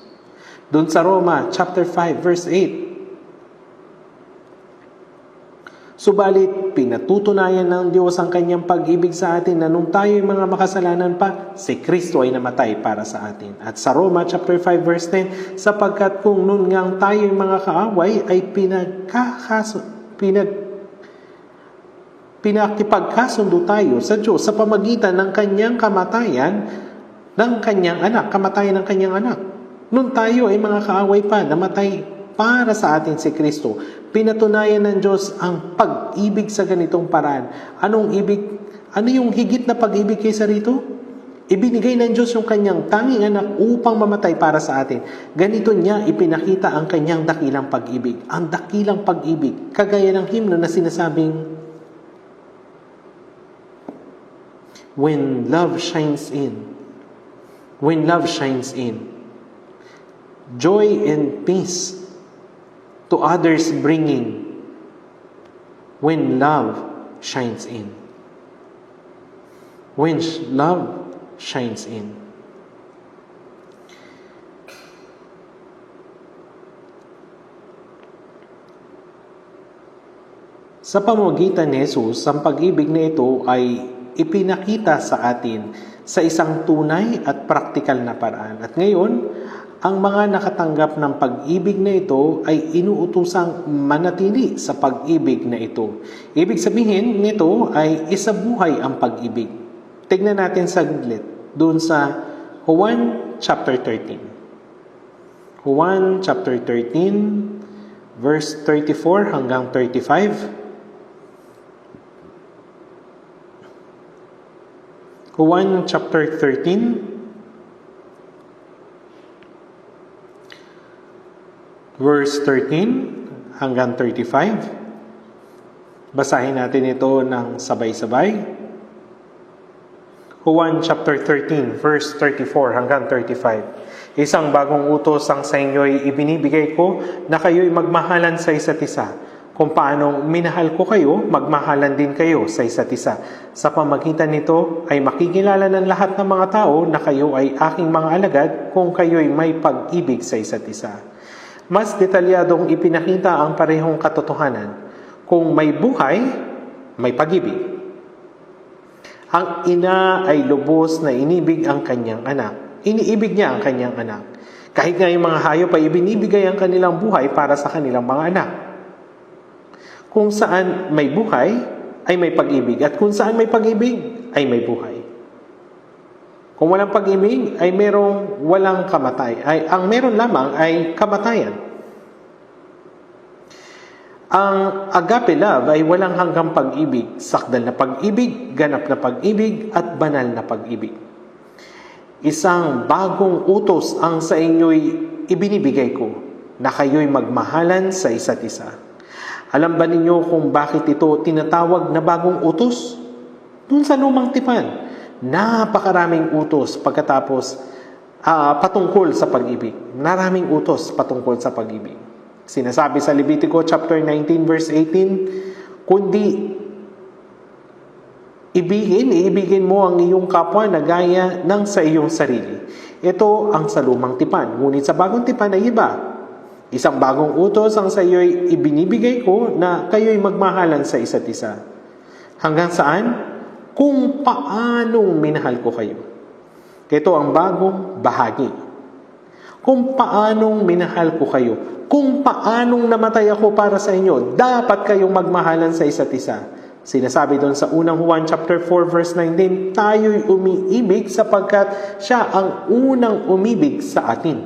Doon sa Roma chapter 5 verse 8, subalit, pinatutunayan ng Diyos ang kanyang pag-ibig sa atin na nung tayo'y mga makasalanan pa, si Kristo ay namatay para sa atin. At sa Roma chapter 5 verse 10, sapagkat kung nun ngang tayo'y mga kaaway ay pinakipagkasundo tayo sa Diyos sa pamagitan ng kanyang kamatayan ng kanyang anak, kamatayan ng kanyang anak. Nung tayo ay mga kaaway pa, namatay para sa atin si Kristo. Pinatunayan ng Diyos ang pag-ibig sa ganitong paraan. Anong ibig? Ano yung higit na pag-ibig kaysa rito? Ibinigay ng Diyos yung kanyang tanging anak upang mamatay para sa atin. Ganito niya ipinakita ang kanyang dakilang pag-ibig. Ang dakilang pag-ibig, kagaya ng himno na sinasabing, when love shines in, joy and peace to others bringing, when love shines in. When love shines in. Sa pamamagitan ni Jesus, ang pag-ibig na ito ay ipinakita sa atin sa isang tunay at praktikal na paraan. At ngayon, ang mga nakatanggap ng pag-ibig na ito ay inuutusang manatili sa pag-ibig na ito. Ibig sabihin nito ay isabuhay ang pag-ibig. Tignan natin saglit doon sa Juan chapter 13. Juan chapter 13 verse 34 hanggang 35. Juan chapter 13 verse 13 hanggang 35. Basahin natin ito ng sabay-sabay. Juan chapter 13 verse 34 hanggang 35. Isang bagong utos ang sa inyo'y ibinibigay ko na kayo'y magmahalan sa isa't isa. Kung paanong minahal ko kayo, magmahalan din kayo sa isa't isa. Sa pamagitan nito ay makikilala ng lahat ng mga tao na kayo ay aking mga alagad kung kayo'y may pag-ibig sa isa't isa. Mas detalyadong ipinakita ang parehong katotohanan. Kung may buhay, may pag-ibig. Ang ina ay lubos na inibig ang kanyang anak. Iniibig niya ang kanyang anak. Kahit nga yung mga hayop ay ibinibigay ang kanilang buhay para sa kanilang mga anak. Kung saan may buhay, ay may pag-ibig. At kung saan may pag-ibig, ay may buhay. Kung walang pag-ibig, ay merong walang kamatay. Ang meron lamang ay kamatayan. Ang agape love ay walang hanggang pag-ibig, sakdal na pag-ibig, ganap na pag-ibig, at banal na pag-ibig. Isang bagong utos ang sa inyo'y ibinibigay ko, na kayo'y magmahalan sa isa't isa. Alam ba ninyo kung bakit ito tinatawag na bagong utos? Doon sa lumang tipan, napakaraming utos pagkatapos patungkol sa pag-ibig. Maraming utos patungkol sa pag-ibig. Sinasabi sa Levitico chapter 19 verse 18, kundi iibigin mo ang iyong kapwa na gaya ng sa iyong sarili. Ito ang sa lumang tipan. Ngunit sa bagong tipan ay iba. Isang bagong utos ang sa iyo'y ibinibigay ko na kayo'y magmahalan sa isa't isa. Hanggang saan? Kung paanong minahal ko kayo. Ito ang bagong bahagi. Kung paanong minahal ko kayo. Kung paanong namatay ako para sa inyo, dapat kayong magmahalan sa isa't isa. Sinasabi doon sa unang Juan chapter 4 verse 19, tayo'y umiibig sapagkat siya ang unang umibig sa atin.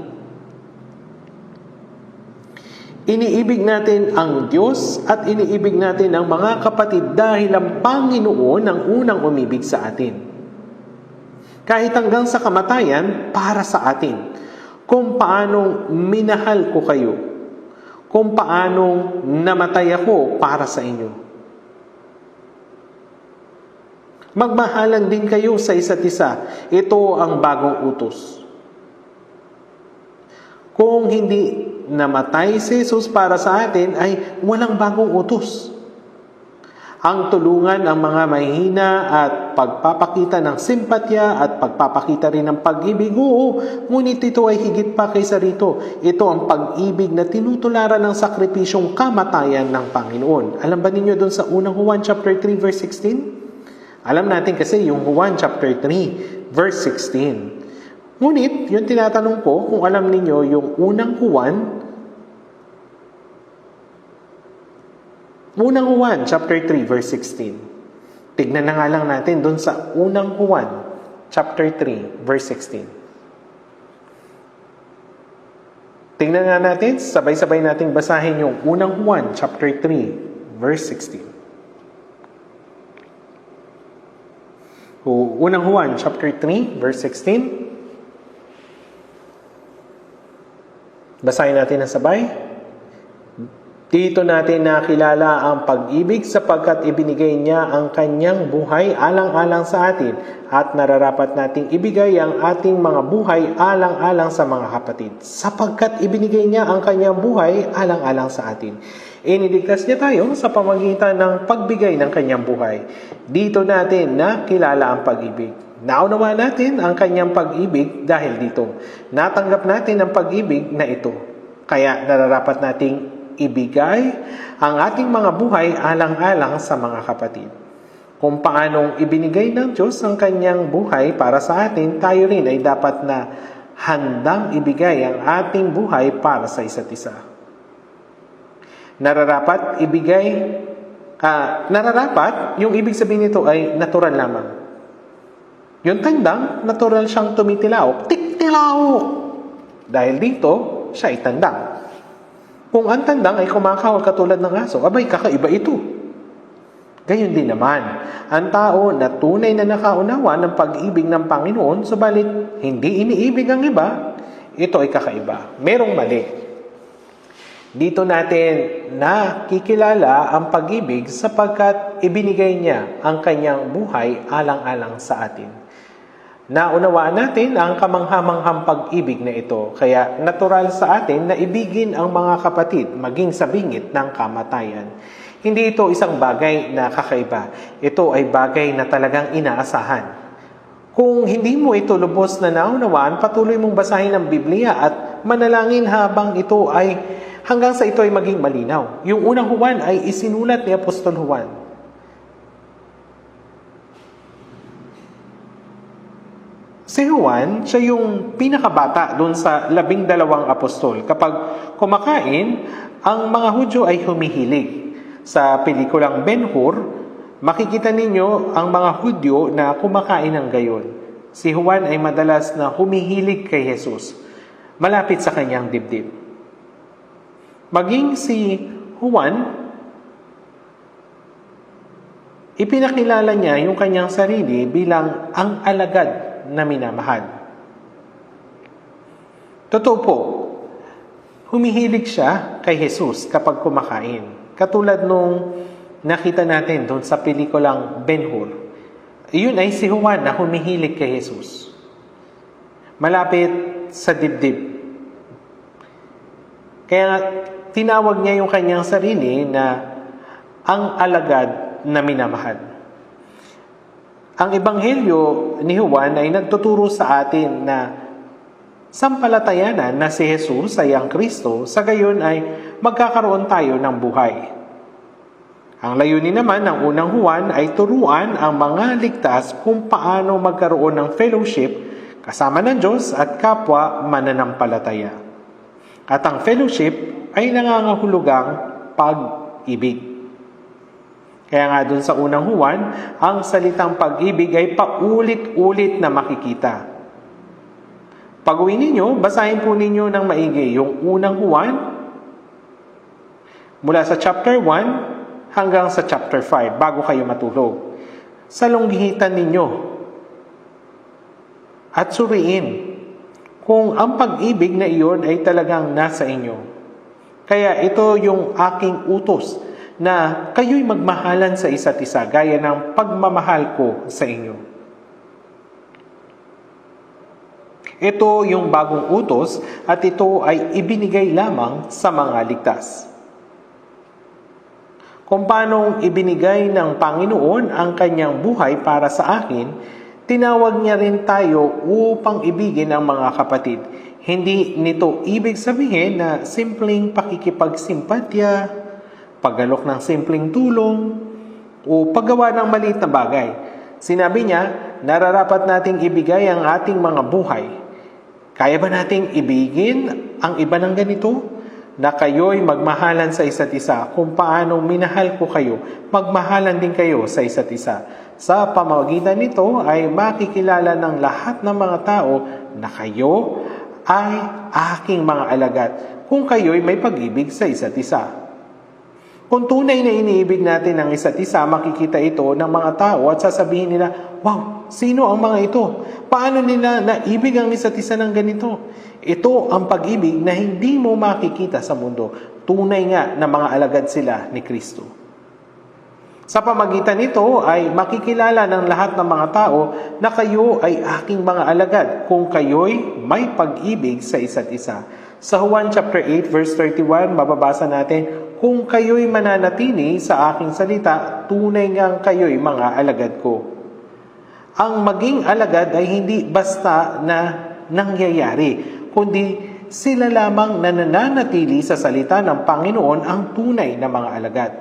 Iniibig natin ang Diyos at iniibig natin ang mga kapatid dahil ang Panginoon ang unang umibig sa atin. Kahit hanggang sa kamatayan, para sa atin. Kung paanong minahal ko kayo. Kung paanong namatay ako para sa inyo. Magmahalan din kayo sa isa't isa. Ito ang bagong utos. Kung hindi namatay si Jesus para sa atin, ay walang bagong utos. Ang tulungan ang mga mahihina at pagpapakita ng simpatya at pagpapakita rin ng pag-ibig. Oo, ngunit ito ay higit pa kaysa rito. Ito ang pag-ibig na tinutularan ng sakripisyong kamatayan ng Panginoon. Alam ba ninyo doon sa unang Juan chapter 3 verse 16? Alam natin kasi yung Juan chapter 3 verse 16. Ngunit, yung tinatanong ko, kung alam ninyo yung unang Juan chapter 3 verse 16. Tignan na nga lang natin doon sa unang Juan chapter 3 verse 16. Tignan nga natin, sabay-sabay nating basahin yung unang Juan chapter 3 verse 16. Unang Juan chapter 3 verse 16. Basahin natin na sabay. Dito natin nakilala ang pag-ibig sapagkat ibinigay niya ang kanyang buhay alang-alang sa atin at nararapat nating ibigay ang ating mga buhay alang-alang sa mga kapatid. Sapagkat ibinigay niya ang kanyang buhay alang-alang sa atin. Iniligtas niya tayo sa pamamagitan ng pagbigay ng kanyang buhay. Dito natin nakilala ang pag-ibig. Naunawa natin ang kanyang pag-ibig dahil dito. Natanggap natin ang pag-ibig na ito. Kaya nararapat nating ibigay ang ating mga buhay alang-alang sa mga kapatid. Kung paanong ibinigay ng Diyos ang kanyang buhay para sa atin, tayo rin ay dapat na handang ibigay ang ating buhay para sa isa't isa. Nararapat, yung ibig sabihin nito ay natural lamang. Yung tandang, natural siyang tumitilaw. Tiktilaw! Dahil dito, siya ay tandang. Kung ang tandang ay kumakahol katulad ng aso, abay, kakaiba ito. Gayon din naman, ang tao na tunay na nakaunawa ng pag-ibig ng Panginoon, subalit hindi iniibig ang iba, ito ay kakaiba. Merong mali. Dito natin nakikilala ang pag-ibig sapagkat ibinigay niya ang kanyang buhay alang-alang sa atin. Naunawaan natin ang kamanghamanghang pag-ibig na ito, kaya natural sa atin na ibigin ang mga kapatid maging sa bingit ng kamatayan. Hindi ito isang bagay na kakaiba. Ito ay bagay na talagang inaasahan. Kung hindi mo ito lubos na naunawaan, patuloy mong basahin ang Biblia at manalangin habang ito ay hanggang sa ito ay maging malinaw. Yung unang Juan ay isinulat ni Apostol Juan. Si Juan, siya yung pinakabata doon sa 12 apostol. Kapag kumakain, ang mga Hudyo ay humihilig. Sa pelikulang Ben-Hur, makikita ninyo ang mga Hudyo na kumakain ng gayon. Si Juan ay madalas na humihilig kay Jesus, malapit sa kanyang dibdib. Maging si Juan, ipinakilala niya yung kanyang sarili bilang ang alagad na minamahal. Totoo po, humihilig siya kay Jesus kapag kumakain. Katulad nung nakita natin doon sa pelikulang Ben-Hur. Iyon ay si Juan na humihilig kay Jesus. Malapit sa dibdib. Kaya tinawag niya yung kanyang sarili na ang alagad na minamahal. Ang ebanghelyo ni Juan ay nagtuturo sa atin na sampalatayanan na si Jesus ay ang Kristo, sa gayon ay magkakaroon tayo ng buhay. Ang layunin naman ng unang Juan ay turuan ang mga ligtas kung paano magkaroon ng fellowship kasama ng Diyos at kapwa mananampalataya. At ang fellowship ay nangangahulugang pag-ibig. Kaya nga dun sa unang Juan, ang salitang pag-ibig ay paulit-ulit na makikita. Pag-uwi ninyo, basahin po ninyo ng maigi yung unang Juan mula sa chapter 1 hanggang sa chapter 5 bago kayo matulog. Salunggitan ninyo at suriin kung ang pag-ibig na iyon ay talagang nasa inyo. Kaya ito yung aking utos na kayo'y magmahalan sa isa't isa gaya ng pagmamahal ko sa inyo. Ito yung bagong utos at ito ay ibinigay lamang sa mga ligtas. Kung paanong ibinigay ng Panginoon ang kanyang buhay para sa akin, tinawag niya rin tayo upang ibigin ang mga kapatid. Hindi nito ibig sabihin na simpleng pakikipagsimpatya, paggalok ng simpleng tulong, o paggawa ng maliit na bagay. Sinabi niya, nararapat nating ibigay ang ating mga buhay. Kaya ba nating ibigin ang iba ng ganito? Na kayo'y magmahalan sa isa't isa. Kung paano minahal ko kayo, magmahalan din kayo sa isa't isa. Sa pamamagitan nito ay makikilala ng lahat ng mga tao na kayo ay aking mga alagad kung kayo'y may pag-ibig sa isa't isa. Kung tunay na iniibig natin ang isa't isa, makikita ito ng mga tao at sasabihin nila, wow, sino ang mga ito? Paano nila naibig ang isa't isa ng ganito? Ito ang pag-ibig na hindi mo makikita sa mundo. Tunay nga na mga alagad sila ni Kristo. Sa pamagitan nito ay makikilala ng lahat ng mga tao na kayo ay aking mga alagad kung kayo'y may pag-ibig sa isa't isa. Sa Juan chapter 8 verse 31, mababasa natin, kung kayo'y mananatili sa aking salita, tunay ngang kayo'y mga alagad ko. Ang maging alagad ay hindi basta na nangyayari, kundi sila lamang na nananatili sa salita ng Panginoon ang tunay na mga alagad.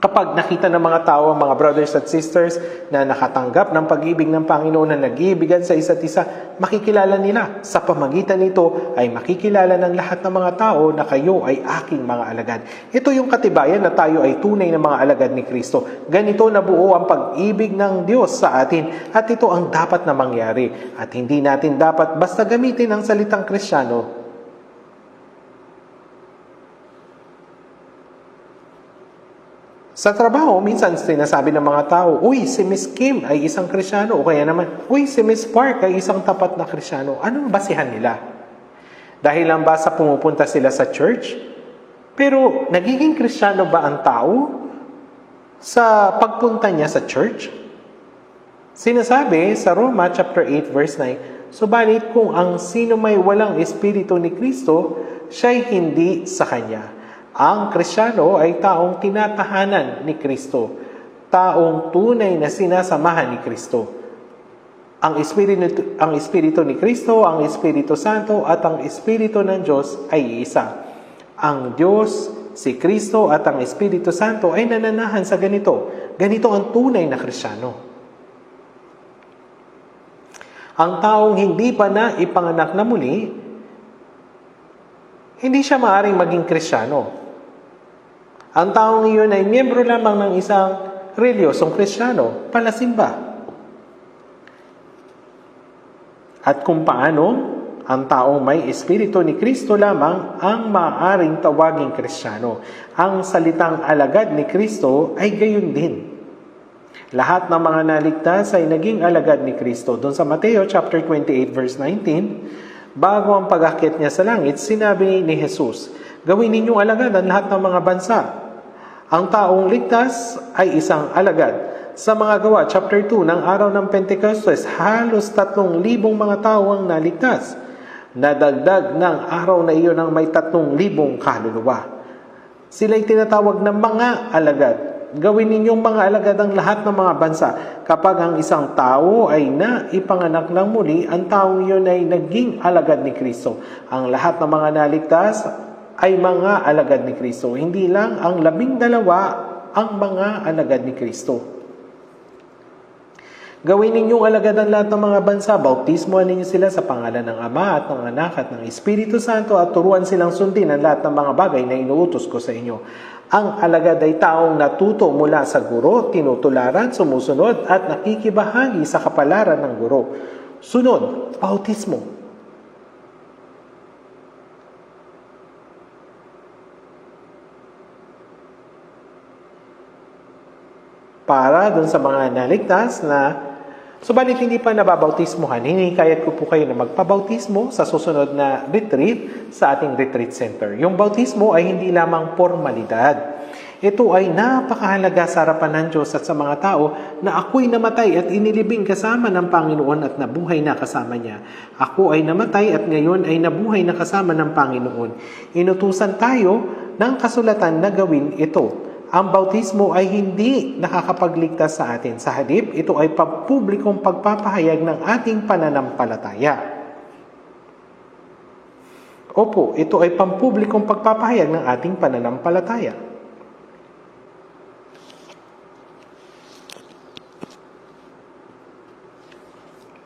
Kapag nakita ng mga tao, mga brothers at sisters, na nakatanggap ng pag-ibig ng Panginoon na nag-iibigan sa isa't isa, makikilala nila. Sa pamagitan nito ay makikilala ng lahat ng mga tao na kayo ay aking mga alagad. Ito yung katibayan na tayo ay tunay na mga alagad ni Kristo. Ganito na buo ang pag-ibig ng Diyos sa atin at ito ang dapat na mangyari. At hindi natin dapat basta gamitin ang salitang Kristiyano. Sa trabaho, minsan sinasabi ng mga tao, uy, si Miss Kim ay isang Kristiyano. O kaya naman, uy, si Miss Park ay isang tapat na Kristiyano. Anong basihan nila? Dahil lang ba sa pumupunta sila sa church? Pero nagiging Kristiyano ba ang tao sa pagpunta niya sa church? Sinasabi sa Roma chapter 8 verse 9, subalit kung ang sino may walang Espiritu ni Kristo, siya'y hindi sa Kanya. Ang Kristiyano ay taong tinatahanan ni Kristo, taong tunay na sinasamahan ni Kristo. Ang Espiritu ni Kristo, ang Espiritu Santo at ang Espiritu ng Diyos ay isa. Ang Diyos, si Kristo at ang Espiritu Santo ay nananahan sa ganito. Ganito ang tunay na Kristiyano. Ang taong hindi pa na ipanganak na muli, hindi siya maaaring maging Kristiyano. Ang taong iyon ay miyembro lamang ng isang reliyosong Kristiyano, palasimba. At kung paano ang taong may Espiritu ni Kristo lamang ang maaaring tawaging Kristiyano. Ang salitang alagad ni Kristo ay gayon din. Lahat ng mga naligtas ay naging alagad ni Kristo. Doon sa Mateo chapter 28 verse 19, bago ang pag-akyat niya sa langit, sinabi ni Jesus, gawin ninyong alagad ang lahat ng mga bansa. Ang taong ligtas ay isang alagad. Sa mga gawa, chapter 2 ng araw ng Pentecostes, halos 3,000 mga tao ang naligtas. Nadagdag ng araw na iyon ng may 3,000 kaluluwa. Sila'y tinatawag na mga alagad. Gawin ninyong mga alagad ang lahat ng mga bansa. Kapag ang isang tao ay naipanganak ng muli, ang taong iyon ay naging alagad ni Kristo. Ang lahat ng mga naligtas ay mga alagad ni Kristo. Hindi lang ang 12 ang mga alagad ni Kristo. Gawin ninyong alagad ang lahat ng mga bansa, bautismohan ninyo sila sa pangalan ng Ama at ng Anak at ng Espiritu Santo at turuan silang sundin ang lahat ng mga bagay na inuutos ko sa inyo. Ang alagad ay taong natuto mula sa guro, tinutularan, sumusunod at nakikibahagi sa kapalaran ng guro. Sunod, bautismo. Para dun sa mga naligtas na subalit hindi pa nababautismohan, hinikayat ko po kayo na magpabautismo sa susunod na retreat sa ating retreat center. Yung bautismo ay hindi lamang formalidad. Ito ay napakahalaga sa harapan ng Diyos at sa mga tao na ako'y namatay at inilibing kasama ng Panginoon at nabuhay na kasama niya. Ako ay namatay at ngayon ay nabuhay na kasama ng Panginoon. Inutusan tayo ng kasulatan na gawin ito. Ang bautismo ay hindi nakakapagligtas sa atin. Sa halip, ito ay pampublikong pagpapahayag ng ating pananampalataya. Opo, ito ay pampublikong pagpapahayag ng ating pananampalataya.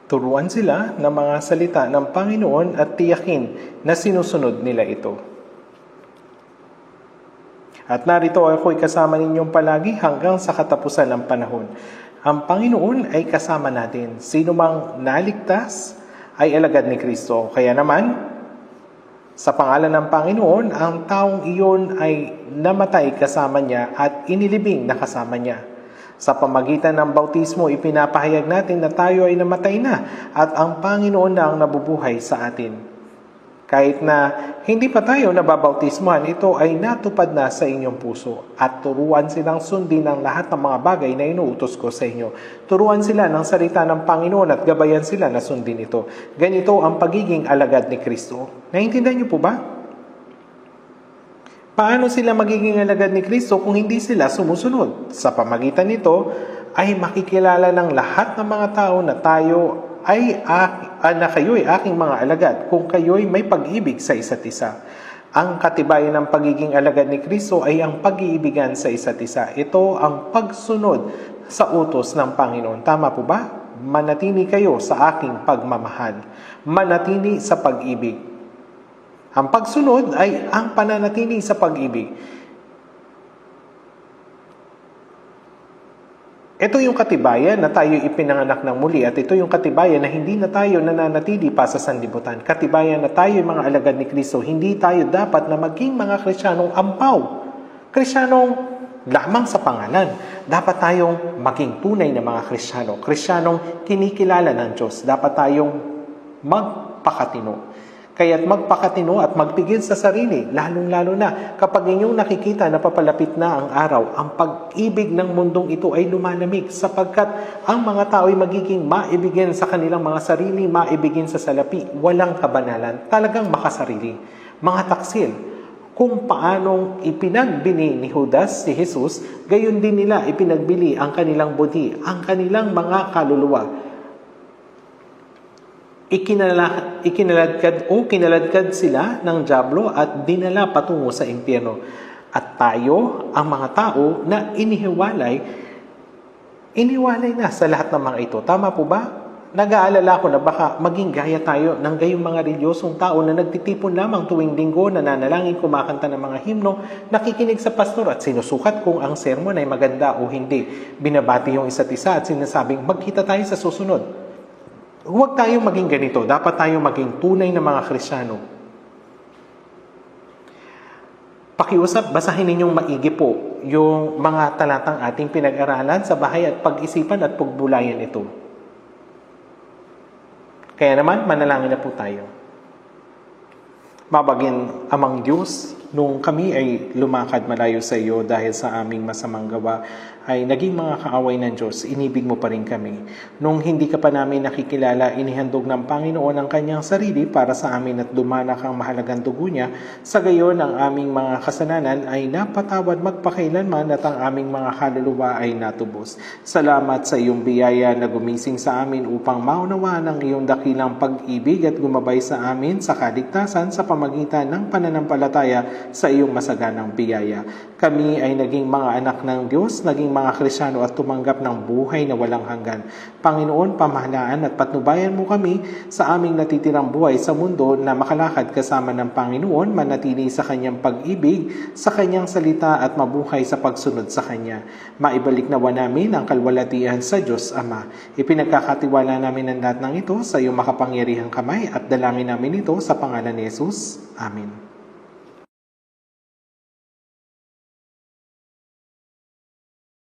Turuan sila ng mga salita ng Panginoon at tiyakin na sinusunod nila ito. At narito ako'y kasama ninyong palagi hanggang sa katapusan ng panahon. Ang Panginoon ay kasama natin. Sino mang naligtas ay alagad ni Kristo. Kaya naman, sa pangalan ng Panginoon, ang taong iyon ay namatay kasama niya at inilibing na kasama niya. Sa pamagitan ng bautismo, ipinapahayag natin na tayo ay namatay na at ang Panginoon na ang nabubuhay sa atin. Kahit na hindi pa tayo nababautismohan, ito ay natupad na sa inyong puso at turuan silang sundin ang lahat ng mga bagay na inuutos ko sa inyo. Turuan sila ng salita ng Panginoon at gabayan sila na sundin ito. Ganito ang pagiging alagad ni Kristo. Naiintindihan niyo po ba? Paano sila magiging alagad ni Kristo kung hindi sila sumusunod? Sa pamagitan nito ay makikilala ng lahat ng mga tao na tayo na kayo'y aking mga alagad kung kayo'y may pag-ibig sa isa't isa. Ang katibayan ng pagiging alagad ni Kristo ay ang pag-iibigan sa isa't isa. Ito ang pagsunod sa utos ng Panginoon. Tama po ba? Manatili kayo sa aking pagmamahal. Manatili sa pag-ibig. Ang pagsunod ay ang pananatili sa pag-ibig. Ito yung katibayan na tayo ipinanganak ng muli at ito yung katibayan na hindi na tayo nananatili pa sa sanlibutan. Katibayan na tayo yung mga alagad ni Kristo. Hindi tayo dapat na maging mga Kristiyanong ampaw. Kristiyanong lamang sa pangalan. Dapat tayong maging tunay na mga Kristiyano. Kristiyanong kinikilala ng Diyos. Dapat tayong magpakatino. Kaya't magpakatino at magpigil sa sarili, lalong-lalo na kapag inyong nakikita na papalapit na ang araw, ang pag-ibig ng mundong ito ay lumalamig sapagkat ang mga tao ay magiging maibigin sa kanilang mga sarili, maibigin sa salapi, walang kabanalan, talagang makasarili. Mga taksil, kung paanong ipinagbili ni Judas si Jesus, gayon din nila ipinagbili ang kanilang budi, ang kanilang mga kaluluwa. Kinaladkad sila ng dyablo at dinala patungo sa impyerno. At tayo, ang mga tao na inihiwalay na sa lahat ng mga ito. Tama po ba? nag-aalala ko na baka maging gaya tayo ng gayong mga reliyosong tao na nagtitipon lamang tuwing linggo, nananalangin, kumakanta ng mga himno, nakikinig sa pastor at sinusukat kung ang sermon ay maganda o hindi. Binabati yung isa't isa at sinasabing magkita tayo sa susunod. Huwag tayong maging ganito. Dapat tayong maging tunay na mga Kristiyano. Pakiusap, basahin ninyong maigi po yung mga talatang ating pinag-aralan sa bahay at pag-isipan at pagbulayan ito. Kaya naman, manalangin na po tayo. Mabagin amang Diyos, nung kami ay lumakad malayo sa iyo dahil sa aming masamang gawa, ay naging mga kaaway ng Diyos, inibig mo pa rin kami. Nung hindi ka pa namin nakikilala, inihandog ng Panginoon ang kanyang sarili para sa amin at dumanak ang mahalagang dugo niya. Sa gayon, ang aming mga kasalanan ay napatawad magpakailanman at ang aming mga kaluluwa ay natubos. Salamat sa iyong biyaya na gumising sa amin upang maunawaan ang iyong dakilang pag-ibig at gumabay sa amin sa kaligtasan sa pamagitan ng pananampalataya sa iyong masaganang biyaya. Kami ay naging mga anak ng Diyos, naging mga Kristiyano at tumanggap ng buhay na walang hanggan. Panginoon, pamahalaan at patnubayan mo kami sa aming natitirang buhay sa mundo na makalakad kasama ng Panginoon, manatili sa kanyang pag-ibig, sa kanyang salita at mabuhay sa pagsunod sa kanya. Maibalik nawa namin ang kalwalatian sa Diyos Ama. Ipinagkakatiwala namin ang lahat ng ito sa iyong makapangyarihang kamay at dalangin namin ito sa pangalan ni Jesus. Amen.